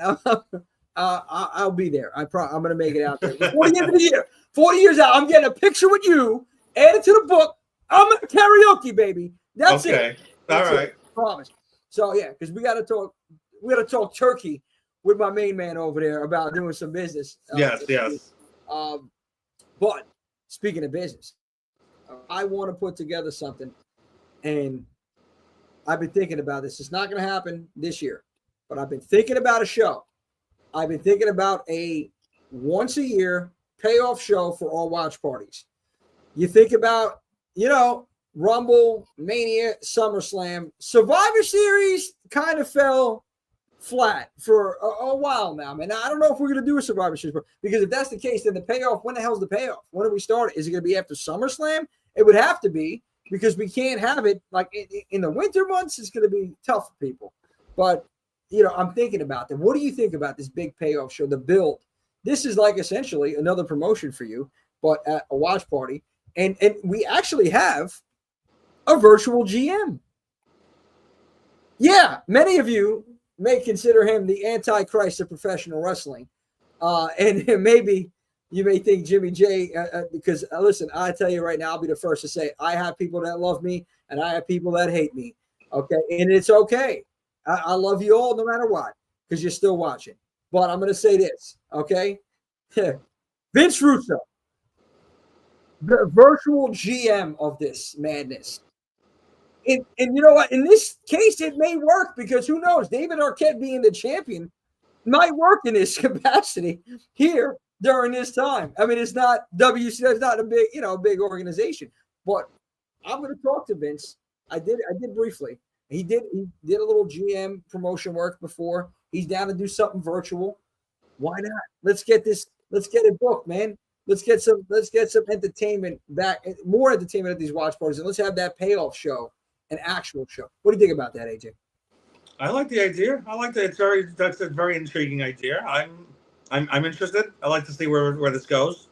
I'll be there. I'm going to make it out there. 40 years of the year. 40 years out. I'm getting a picture with you. Add it to the book. I'm going to karaoke, baby. That's it. That's all right. It. Promise. So yeah, because we got to talk. We got to talk turkey with my main man over there about doing some business. Yes. But speaking of business, I want to put together something, and I've been thinking about this. It's not going to happen this year, but I've been thinking about a show. I've been thinking about a once a year payoff show for all watch parties. You think about, Rumble, Mania, SummerSlam, Survivor Series kind of fell flat for a while now, man. I don't know if we're going to do a Survivor Series, because if that's the case, then the payoff, when the hell's the payoff? When do we start it? Is it going to be after SummerSlam? It would have to be, because we can't have it like in the winter months. It's going to be tough for people. But, I'm thinking about that. What do you think about this big payoff show, the build? This is like essentially another promotion for you, but at a watch party. And we actually have a virtual GM. Yeah, many of you may consider him the Antichrist of professional wrestling. And maybe you may think Jimmy J, because listen, I tell you right now, I'll be the first to say, I have people that love me and I have people that hate me. Okay. And it's okay. I love you all no matter what, because you're still watching. But I'm going to say this. Okay. Vince Russo, the virtual GM of this madness. And you know what? In this case, it may work, because who knows? David Arquette being the champion might work in this capacity here during this time. I mean, it's not WC, it's not a big, big organization. But I'm going to talk to Vince. I did briefly. He did a little GM promotion work before. He's down to do something virtual. Why not? Let's get it booked, man. Let's get some entertainment back, more entertainment at these watch parties, and let's have that payoff show, an actual show. What do you think about that, AJ? I like the idea. I like that. That's a very intriguing idea. I'm interested. I like to see where this goes.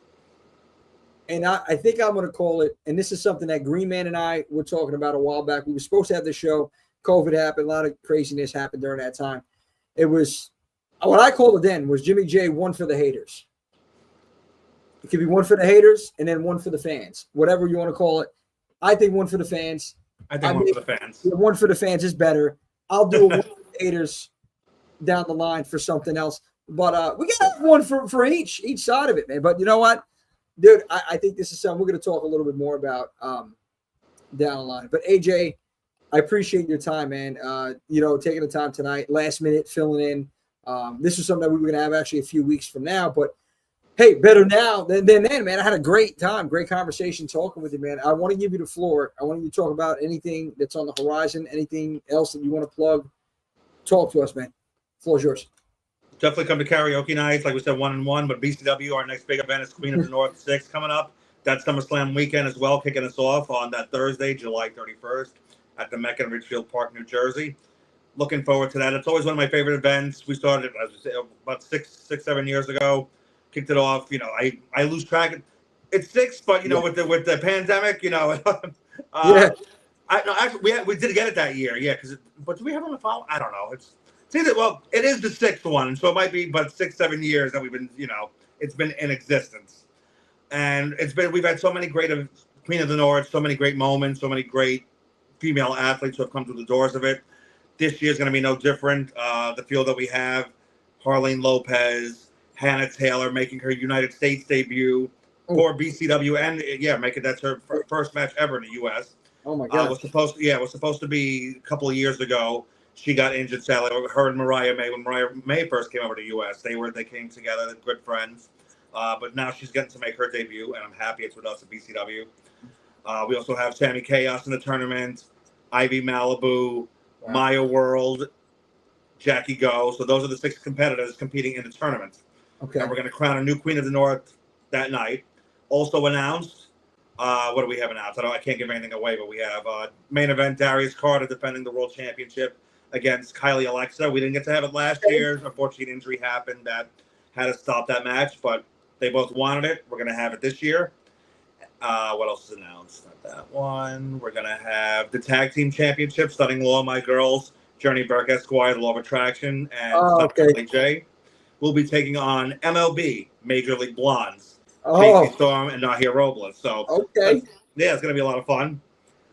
And I think I'm going to call it, and this is something that Green Man and I were talking about a while back. We were supposed to have the show. COVID happened. A lot of craziness happened during that time. It was, what I called it then was Jimmy J, one for the haters. It could be one for the haters and then one for the fans, whatever you want to call it. I think one for the fans. One for the fans. Yeah, one for the fans is better. I'll do a one for the haters down the line for something else. But we got to have one for each side of it, man. But you know what, dude, I think this is something we're going to talk a little bit more about down the line. But AJ, I appreciate your time, man. Taking the time tonight, last minute filling in. This is something that we were going to have actually a few weeks from now, but hey, better now than then, man. I had a great time, great conversation talking with you, man. I want to give you the floor. I want you to talk about anything that's on the horizon, anything else that you want to plug. Talk to us, man. The floor is yours. Definitely come to karaoke nights, like we said, 1-1. But BCW, our next big event is Queen of the North 6 coming up. That's SummerSlam weekend as well, kicking us off on that Thursday, July 31st, at the Mecca in Ridgefield Park, New Jersey. Looking forward to that. It's always one of my favorite events. We started, as we say, about 7 years ago. Kicked it off. I lose track. It's 6, but with the pandemic, Yeah. We did get it that year, yeah. But do we have one to follow? I don't know. It's either, well, it is the 6th one, so it might be, but 6-7 years that we've been, it's been in existence, and we've had so many great Queen of the North, so many great moments, so many great female athletes who have come through the doors of it. This year's going to be no different. The field that we have, Harlene Lopez, Hannah Taylor making her United States debut for BCW, and making that's her first match ever in the U.S. Oh my God! Was supposed to be a couple of years ago. She got injured, sadly. Her and Mariah May, when Mariah May first came over to the U.S., they came together, they're good friends. But now she's getting to make her debut, and I'm happy it's with us at BCW. We also have Sammy Chaos in the tournament, Ivy Malibu, wow. Maya World, Jackie Go. So those are the 6 competitors competing in the tournament. Okay. And we're going to crown a new Queen of the North that night. Also announced, what do we have announced? I can't give anything away, but we have main event, Darius Carter defending the World Championship against Kylie Alexa. We didn't get to have it last year. Unfortunately, an injury happened that had to stop that match, but they both wanted it. We're going to have it this year. What else is announced? Not that one. We're going to have the Tag Team Championship, Stunning Law, my girls, Journey Burke Esquire, the Law of Attraction, and Stunning J. Will be taking on MLB, Major League Blondes, JC Storm and Nahia Robles. So, yeah, it's going to be a lot of fun.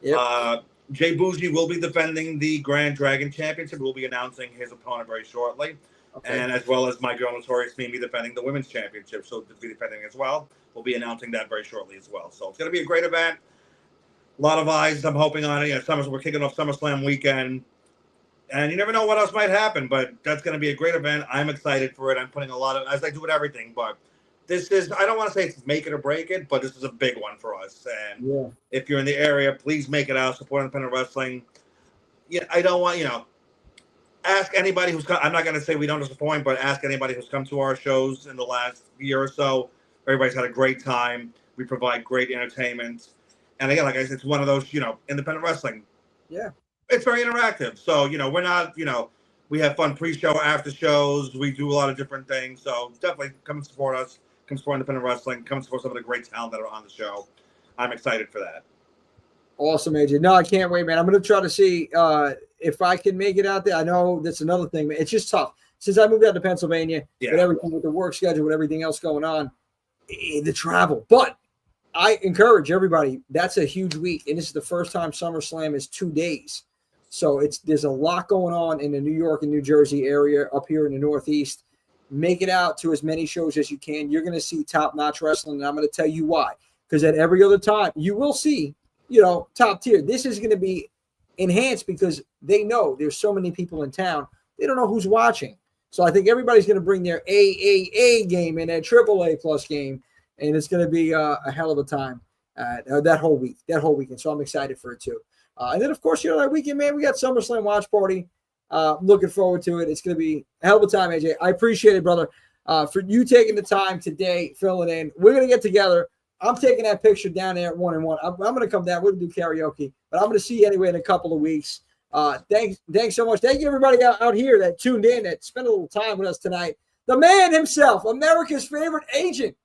Yep. Jay Bougie will be defending the Grand Dragon Championship. We'll be announcing his opponent very shortly. And as well as my girl Notorious Mimi defending the Women's Championship. So to be defending as well. We'll be announcing that very shortly as well. So it's going to be a great event. A lot of eyes I'm hoping on it. We're kicking off SummerSlam weekend. And you never know what else might happen, but that's going to be a great event. I'm excited for it. I'm putting a lot of, as I do with everything, but this is, I don't want to say it's make it or break it, but this is a big one for us. And if you're in the area, please make it out, support independent wrestling. Yeah, I don't want, ask anybody who's come. I'm not going to say we don't disappoint, but ask anybody who's come to our shows in the last year or so. Everybody's had a great time. We provide great entertainment. And again, like I said, it's one of those, independent wrestling. Yeah. It's very interactive. So, we're not, we have fun pre-show, after shows. We do a lot of different things. So definitely come and support us. Come support independent wrestling. Come support some of the great talent that are on the show. I'm excited for that. Awesome, AJ. No, I can't wait, man. I'm going to try to see if I can make it out there. I know that's another thing, man. It's just tough. Since I moved out to Pennsylvania, with everything, with the work schedule, with everything else going on, the travel. But I encourage everybody. That's a huge week. And this is the first time SummerSlam is 2 days. So there's a lot going on in the New York and New Jersey area up here in the Northeast. Make it out to as many shows as you can. You're going to see top-notch wrestling, and I'm going to tell you why. Because at every other time, you will see, top tier. This is going to be enhanced because they know there's so many people in town. They don't know who's watching. So I think everybody's going to bring their AAA game and their AAA plus game, and it's going to be a hell of a time that whole weekend. So I'm excited for it too. And then, of course, that weekend, man, we got SummerSlam watch party. Looking forward to it. It's going to be a hell of a time, AJ. I appreciate it, brother, for you taking the time today, filling in. We're going to get together. I'm taking that picture down there at 1-1. I'm going to come down. We're going to do karaoke, but I'm going to see you anyway in a couple of weeks. Thanks so much. Thank you, everybody out here that tuned in, that spent a little time with us tonight. The man himself, America's favorite agent.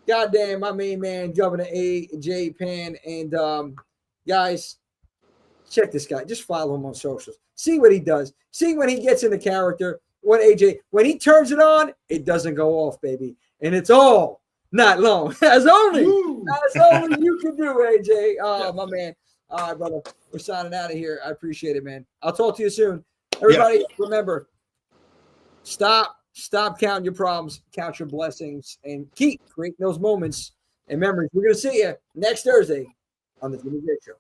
Goddamn, my main man, Governor A.J. Pan. And, guys, check this guy. Just follow him on socials. See what he does. See when he gets into character. When he turns it on, it doesn't go off, baby. And it's all not long. As only you can do, AJ. Oh, my man. All right, brother. We're signing out of here. I appreciate it, man. I'll talk to you soon. Everybody, remember, stop counting your problems, count your blessings, and keep creating those moments and memories. We're going to see you next Thursday on the Jimmy J Show.